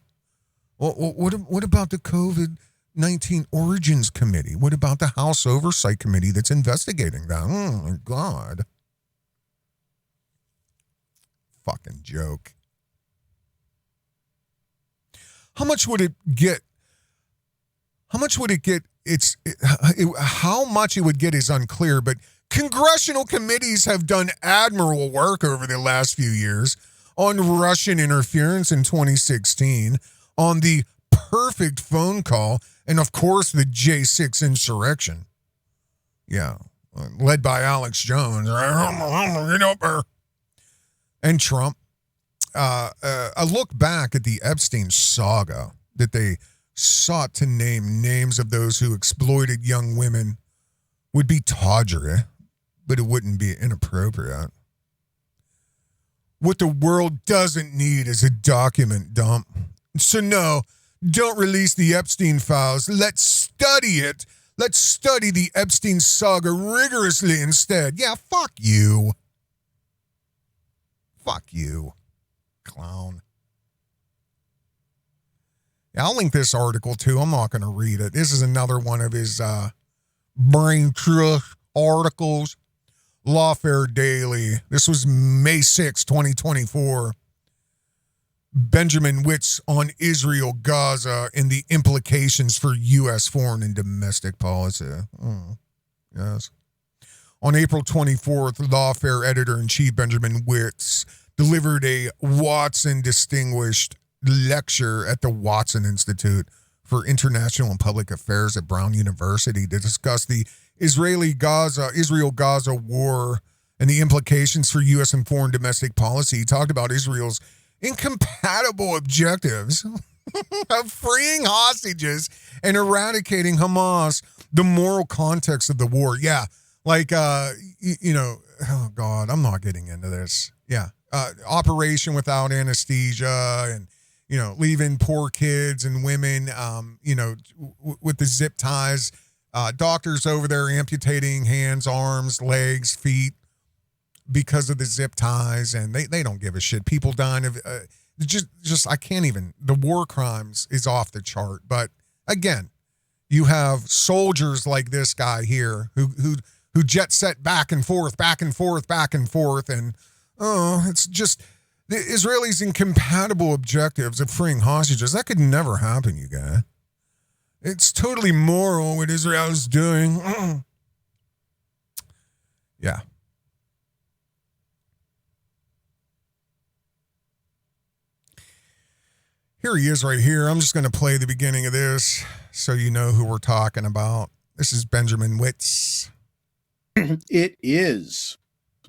Well, what about the COVID-19 Origins Committee? What about the House Oversight Committee that's investigating that? Oh, my God. Fucking joke. How much would it get? How much would it get? How much it would get is unclear, but congressional committees have done admirable work over the last few years on Russian interference in 2016, on the perfect phone call, and of course the J6 insurrection. Yeah, led by Alex Jones. And Trump. a look back at the Epstein saga that they sought to name names of those who exploited young women would be tawdry, but it wouldn't be inappropriate. What the world doesn't need is a document dump. So no, don't release the Epstein Files. Let's study it. Let's study the Epstein saga rigorously instead. Yeah, fuck you. Fuck you, clown. Yeah, I'll link this article too. I'm not going to read it. This is another one of his brain trust articles. Lawfare Daily. This was May 6, 2024. Benjamin Witt's on Israel, Gaza, and the implications for U.S. foreign and domestic policy. Yes. On April 24th, Lawfare editor-in-chief Benjamin Witt delivered a Watson Distinguished Lecture at the Watson Institute for International and Public Affairs at Brown University to discuss the Israel-Gaza war and the implications for U.S. and foreign domestic policy. He talked about Israel's incompatible objectives of freeing hostages and eradicating Hamas, the moral context of the war. Yeah, like, oh, God, I'm not getting into this. Yeah, operation without anesthesia and, leaving poor kids and women, with the zip ties. Doctors over there amputating hands, arms, legs, feet because of the zip ties, and they don't give a shit. People dying of just I can't even. The war crimes is off the chart. But again, you have soldiers like this guy here who jet set back and forth, and it's just the Israelis' incompatible objectives of freeing hostages. That could never happen, you guys. It's totally moral what Israel is doing. Yeah. Here he is right here. I'm just going to play the beginning of this so you know who we're talking about. This is Benjamin Witt. It is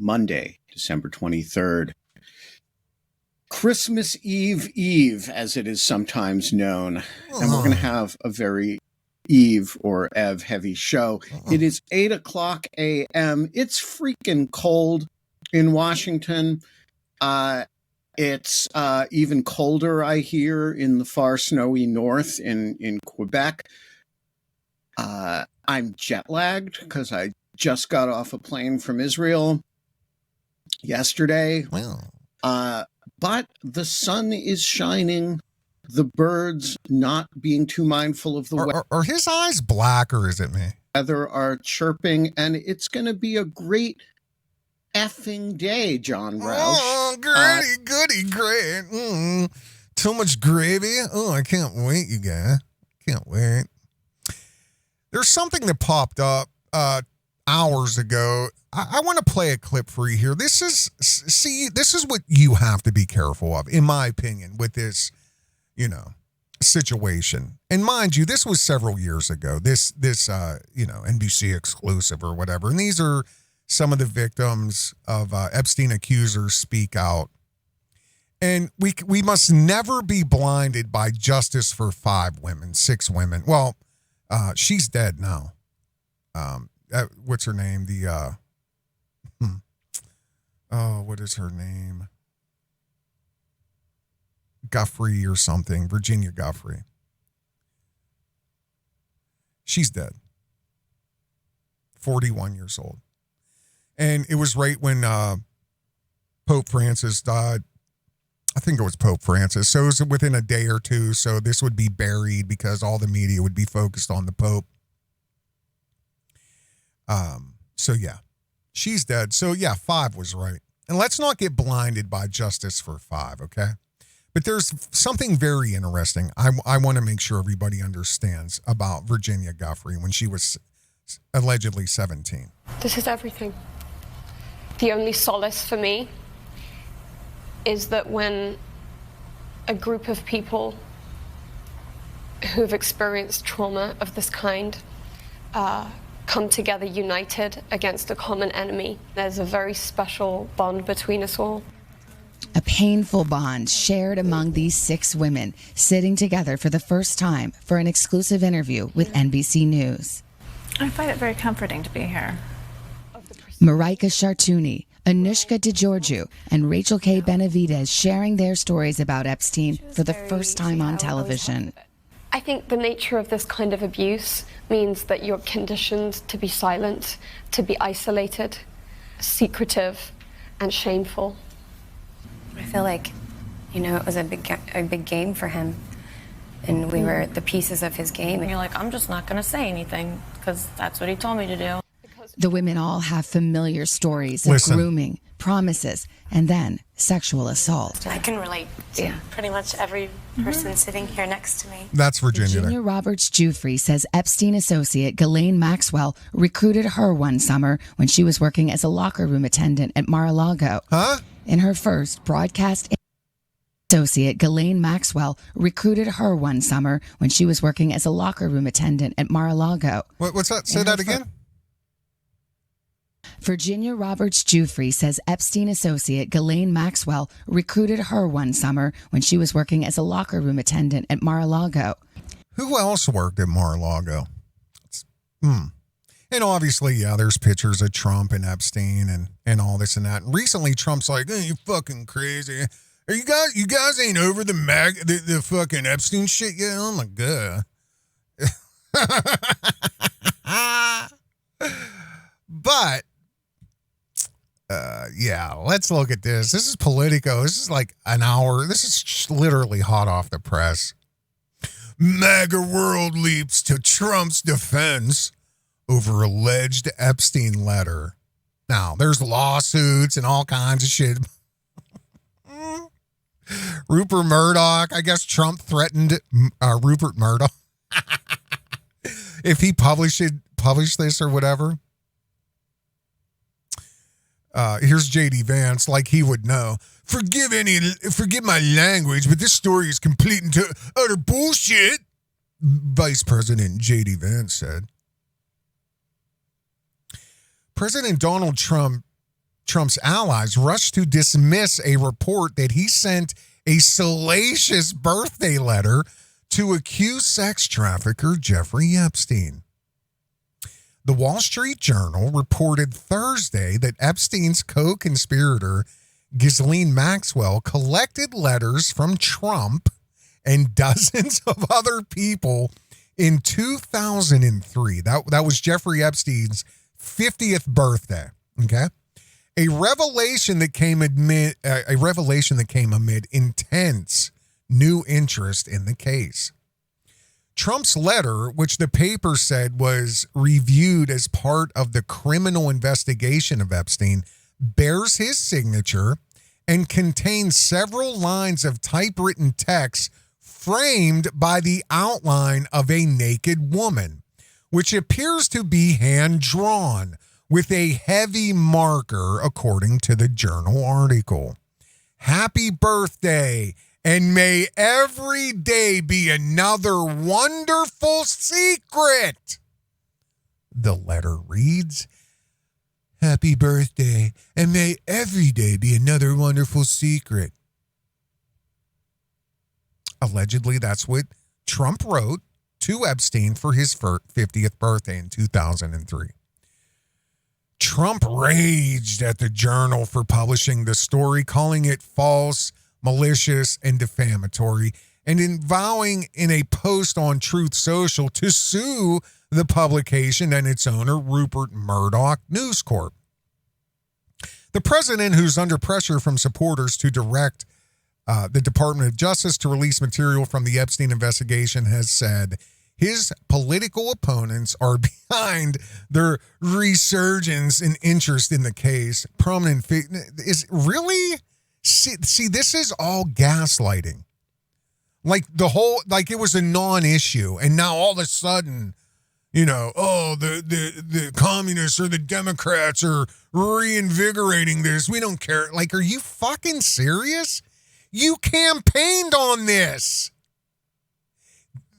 Monday, December 23rd. Christmas Eve, as it is sometimes known. And we're going to have a very Eve or Ev heavy show. It is 8:00 a.m. It's freaking cold in Washington. It's even colder, I hear, in the far snowy north in Quebec. I'm jet lagged because I just got off a plane from Israel yesterday. But the sun is shining. The birds, not being too mindful of the weather. Are his eyes black or is it me? Weather are chirping, and it's going to be a great effing day, John Roush. Oh, goody, great. Too much gravy. Oh, I can't wait, you guys. Can't wait. There's something that popped up hours ago. I want to play a clip for you here. This is what you have to be careful of, in my opinion, with this, situation. And mind you, this was several years ago. This NBC exclusive or whatever. And these are some of the victims of Epstein accusers speak out. And we must never be blinded by justice for 6 women. Well, she's dead now. What's her name? What is her name? Guffrey or something. Virginia Guffrey. She's dead. 41 years old. And it was right when Pope Francis died. I think it was Pope Francis. So it was within a day or two. So this would be buried because all the media would be focused on the Pope. So yeah, she's dead. So yeah, 5 was right. And let's not get blinded by justice for 5, okay? But there's something very interesting I want to make sure everybody understands about Virginia Guffrey when she was allegedly 17. This is everything. The only solace for me is that when a group of people who've experienced trauma of this kind come together united against a common enemy, there's a very special bond between us all. A painful bond shared among these 6 women, sitting together for the first time for an exclusive interview with NBC News. I find it very comforting to be here. Marika Chartouni, Anushka DeGiorgio, and Rachel K. Benavidez sharing their stories about Epstein for the first time on television. I think the nature of this kind of abuse means that you're conditioned to be silent, to be isolated, secretive, and shameful. I feel like, it was a big game for him, and we were the pieces of his game. And you're like, I'm just not going to say anything because that's what he told me to do. The women all have familiar stories of grooming, promises, and then sexual assault. I can relate to pretty much every person sitting here next to me. That's Virginia. Virginia Roberts-Giuffre says Epstein associate Ghislaine Maxwell recruited her one summer when she was working as a locker room attendant at Mar-a-Lago. Huh? In her first broadcast, associate Ghislaine Maxwell recruited her one summer when she was working as a locker room attendant at Mar-a-Lago. What's that? Say that again. Virginia Roberts-Giuffre says Epstein associate Ghislaine Maxwell recruited her one summer when she was working as a locker room attendant at Mar-a-Lago. Who else worked at Mar-a-Lago? And obviously, there's pictures of Trump and Epstein and all this and that. And recently, Trump's like, "Hey, you fucking crazy. Are you guys ain't over the fucking Epstein shit yet?" Oh my God. But let's look at this. This is Politico. This is like an hour. This is literally hot off the press. MAGA world leaps to Trump's defense over alleged Epstein letter. Now, there's lawsuits and all kinds of shit. Rupert Murdoch. I guess Trump threatened Rupert Murdoch if he published this or whatever. Here's J.D. Vance, like he would know. Forgive my language, but this story is complete and utter bullshit, Vice President J.D. Vance said. President Donald Trump's allies rushed to dismiss a report that he sent a salacious birthday letter to accused sex trafficker Jeffrey Epstein. The Wall Street Journal reported Thursday that Epstein's co-conspirator, Ghislaine Maxwell, collected letters from Trump and dozens of other people in 2003. That was Jeffrey Epstein's 50th birthday. Okay, a revelation that came amid intense new interest in the case. Trump's letter, which the paper said was reviewed as part of the criminal investigation of Epstein, bears his signature and contains several lines of typewritten text framed by the outline of a naked woman, which appears to be hand-drawn with a heavy marker, according to the Journal article. Happy birthday, and may every day be another wonderful secret. The letter reads, Happy birthday, and may every day be another wonderful secret. Allegedly, that's what Trump wrote to Epstein for his 50th birthday in 2003. Trump raged at the Journal for publishing the story, calling it false, malicious, and defamatory, and vowing in a post on Truth Social to sue the publication and its owner, Rupert Murdoch News Corp. The president, who's under pressure from supporters to direct the Department of Justice to release material from the Epstein investigation, has said his political opponents are behind their resurgence in interest in the case. Prominent is really... See, this is all gaslighting. Like it was a non-issue, and now all of a sudden, the communists or the Democrats are reinvigorating this. We don't care. Like, are you fucking serious? You campaigned on this.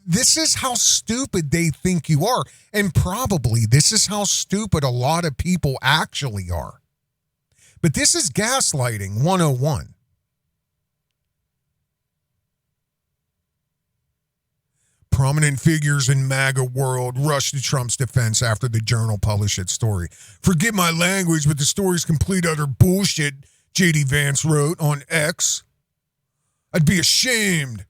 This is how stupid they think you are, and probably this is how stupid a lot of people actually are. But this is gaslighting 101. Prominent figures in MAGA world rushed to Trump's defense after the Journal published its story. Forgive my language, but the story's complete utter bullshit, J.D. Vance wrote on X. I'd be ashamed.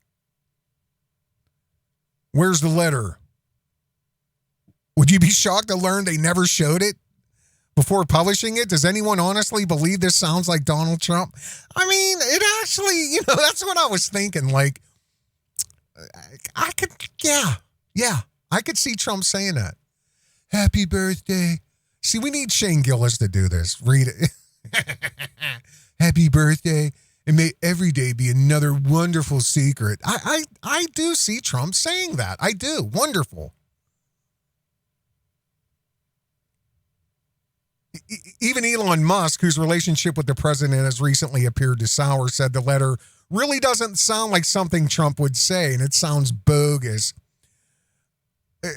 Where's the letter? Would you be shocked to learn they never showed it before publishing it? Does anyone honestly believe this sounds like Donald Trump? I mean, it actually, that's what I was thinking. Like, I could see Trump saying that. Happy birthday. See, we need Shane Gillis to do this. Read it. Happy birthday. And may every day be another wonderful secret. I do see Trump saying that. I do. Wonderful. Even Elon Musk, whose relationship with the president has recently appeared to sour, said the letter really doesn't sound like something Trump would say, and it sounds bogus.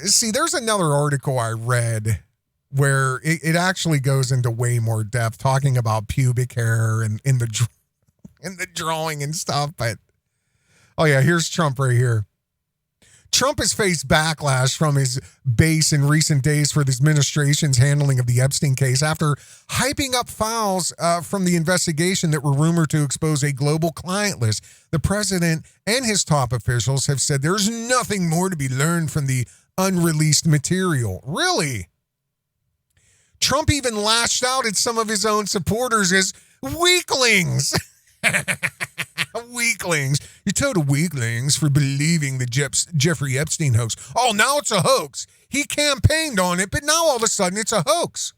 See, there's another article I read where it actually goes into way more depth, talking about pubic hair and in the drawing and stuff. But, oh yeah, here's Trump right here. Trump has faced backlash from his base in recent days for the administration's handling of the Epstein case after hyping up files from the investigation that were rumored to expose a global client list. The president and his top officials have said there's nothing more to be learned from the unreleased material. Really? Trump even lashed out at some of his own supporters as weaklings. Weaklings. You're total weaklings for believing the Jeffrey Epstein hoax. Oh, now it's a hoax. He campaigned on it, but now all of a sudden it's a hoax.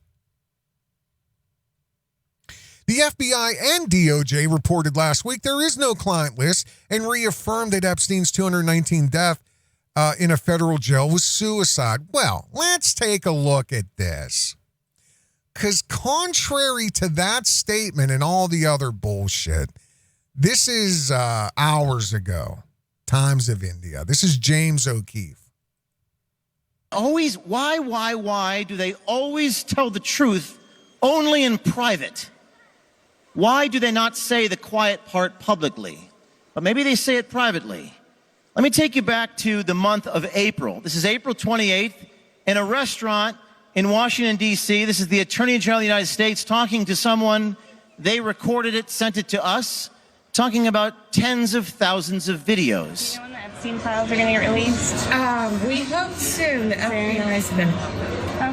The FBI and DOJ reported last week there is no client list and reaffirmed that Epstein's 219 death in a federal jail was suicide. Well, let's take a look at this. Because contrary to that statement and all the other bullshit, this is hours ago, Times of India. This is James O'Keefe. Always, why do they always tell the truth only in private? Why do they not say the quiet part publicly? But maybe they say it privately. Let me take you back to the month of April. This is April 28th in a restaurant in Washington, D.C. This is the Attorney General of the United States talking to someone. They recorded it, sent it to us, talking about tens of thousands of videos. Do you know when the Epstein Files are going to get released? We hope soon. The FBI's been...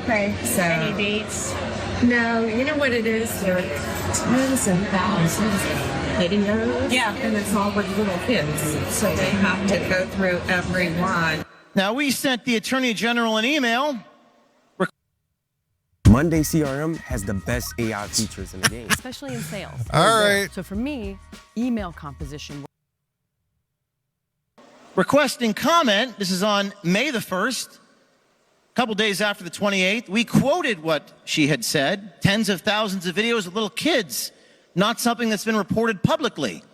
Okay. So, any dates? No, you know what it is? There are tens and thousands of videos. Yeah. And it's all with little kids. So they have to go through every one. Now, we sent the Attorney General an email. Monday CRM has the best AI features in the game. Especially in sales. All right. So for me, email composition. Requesting comment. This is on May the 1st, a couple days after the 28th. We quoted what she had said. Tens of thousands of videos of little kids. Not something that's been reported publicly.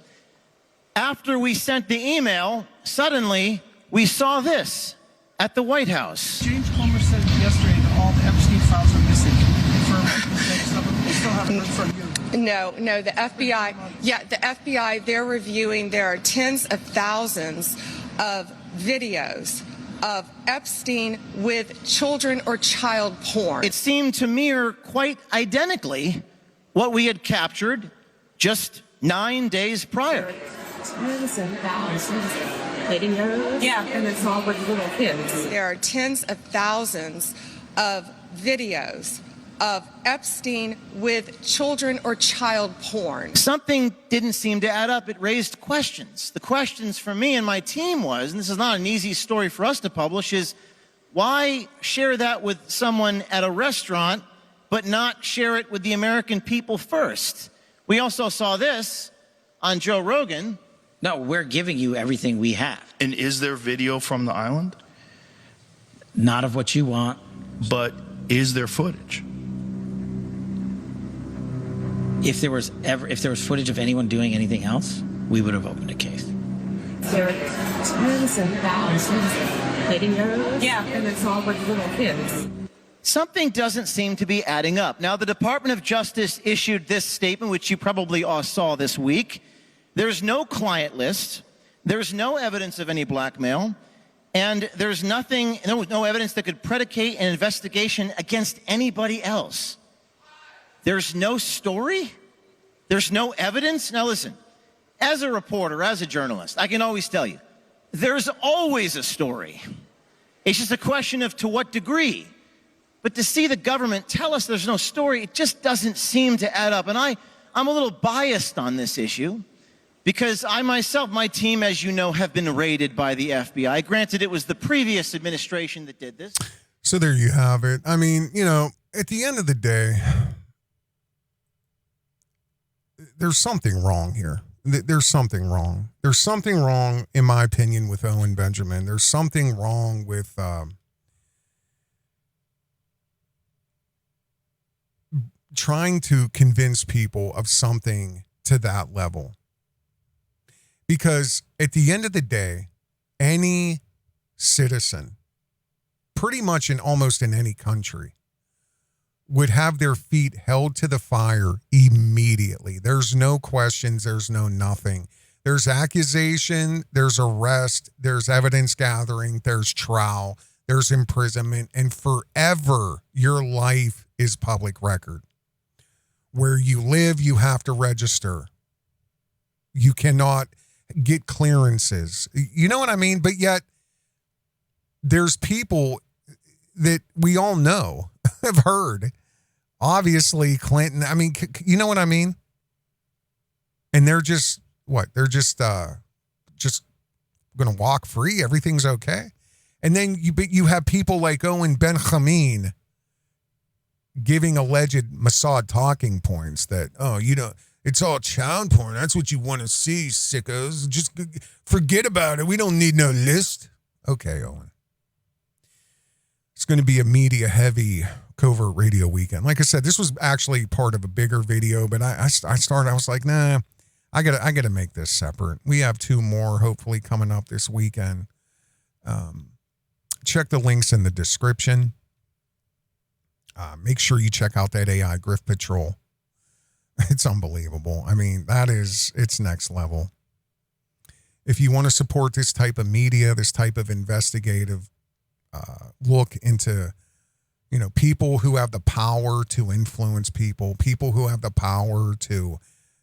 After we sent the email, suddenly we saw this at the White House. James Comer said yesterday that all the Epstein files are missing. We still haven't heard from you. No, the FBI, the FBI, they're reviewing, there are tens of thousands of videos of Epstein with children or child porn. It seemed to mirror quite identically what we had captured just 9 days prior. Tens of thousands of videos. Yeah. And it's all with little kids. There are tens of thousands of videos of Epstein with children or child porn. Something didn't seem to add up. It raised questions. The questions for me and my team was, and this is not an easy story for us to publish, is why share that with someone at a restaurant but not share it with the American people first? We also saw this on Joe Rogan. No, we're giving you everything we have. And is there video from the island? Not of what you want. But is there footage? If there was footage of anyone doing anything else, we would have opened a case. There are tens and thousands of videos. Yeah. And it's all with little kids. Something doesn't seem to be adding up. Now, the Department of Justice issued this statement, which you probably all saw this week. There's no client list. There's no evidence of any blackmail. And there's no evidence that could predicate an investigation against anybody else. There's no story. There's no evidence. Now listen, as a reporter, as a journalist, I can always tell you, there's always a story. It's just a question of to what degree. But to see the government tell us there's no story, it just doesn't seem to add up. And I'm a little biased on this issue because I myself, my team, as you know, have been raided by the FBI. Granted, it was the previous administration that did this. So there you have it. I mean, you know, at the end of the day, there's something wrong here. There's something wrong. There's something wrong, in my opinion, with Owen Benjamin. There's something wrong with trying to convince people of something to that level. Because at the end of the day, any citizen, pretty much almost in any country, would have their feet held to the fire immediately. There's no questions. There's no nothing. There's accusation. There's arrest. There's evidence gathering. There's trial. There's imprisonment. And forever, your life is public record. Where you live, you have to register. You cannot get clearances. You know what I mean? But yet, there's people that we all know have heard. Obviously, Clinton. I mean, you know what I mean? And they're just what? They're just going to walk free. Everything's okay. And then you have people like Owen Benjamin giving alleged Mossad talking points that, oh, you know, it's all child porn. That's what you want to see, sickos. Just forget about it. We don't need no list. Okay, Owen. It's going to be a media-heavy covert radio weekend. Like I said, this was actually part of a bigger video, but I was like, nah, I gotta make this separate. We have 2 more hopefully coming up this weekend. Check the links in the description. Make sure you check out that AI Grift Patrol. It's unbelievable. I mean, it's next level. If you want to support this type of media, this type of investigative look into, you know, people who have the power to influence people who have the power to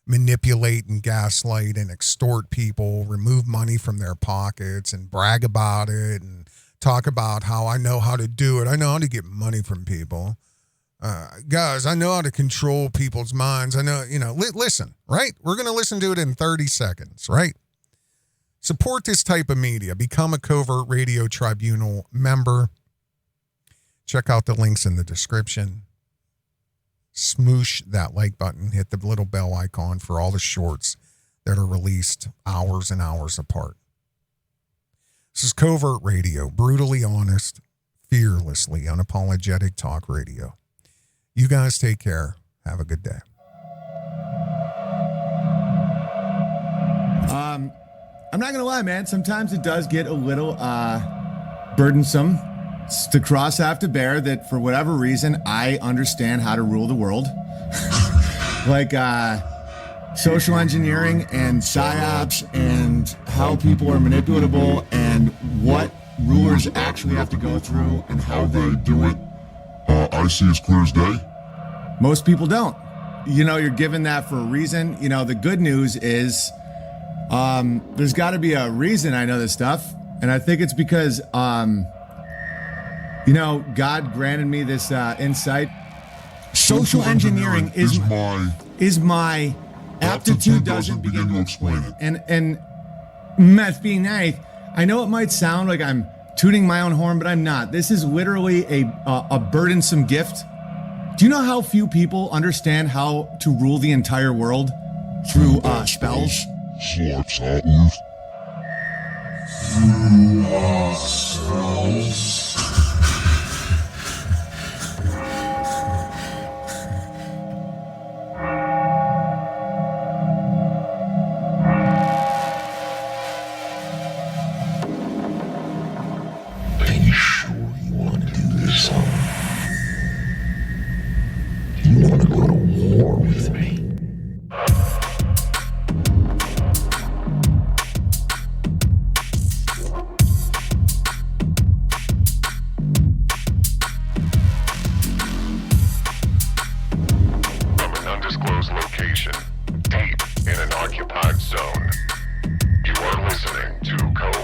manipulate and gaslight and extort people, remove money from their pockets and brag about it and talk about how I know how to do it. I know how to get money from people. Guys, I know how to control people's minds. I know, you know, listen, right? We're going to listen to it in 30 seconds, right? Support this type of media. Become a Covert Radio Tribunal member. Check out the links in the description. Smoosh that like button. Hit the little bell icon for all the shorts that are released hours and hours apart. This is Covert Radio. Brutally honest, fearlessly unapologetic talk radio. You guys take care. Have a good day. I'm not gonna lie, man. Sometimes it does get a little burdensome. It's the cross I have to bear that for whatever reason I understand how to rule the world. Like social engineering and psyops and how people are manipulatable and what rulers actually have to go through and how they do it. I see as clear as day. Most people don't. You know, you're given that for a reason. You know, the good news is there's got to be a reason I know this stuff. And I think it's because, you know, God granted me this insight. Social engineering is my aptitude doesn't begin to explain it. And meth being nice, I know it might sound like I'm tooting my own horn, but I'm not. This is literally a burdensome gift. Do you know how few people understand how to rule the entire world through spells? location, deep in an occupied zone. You are listening to Covert.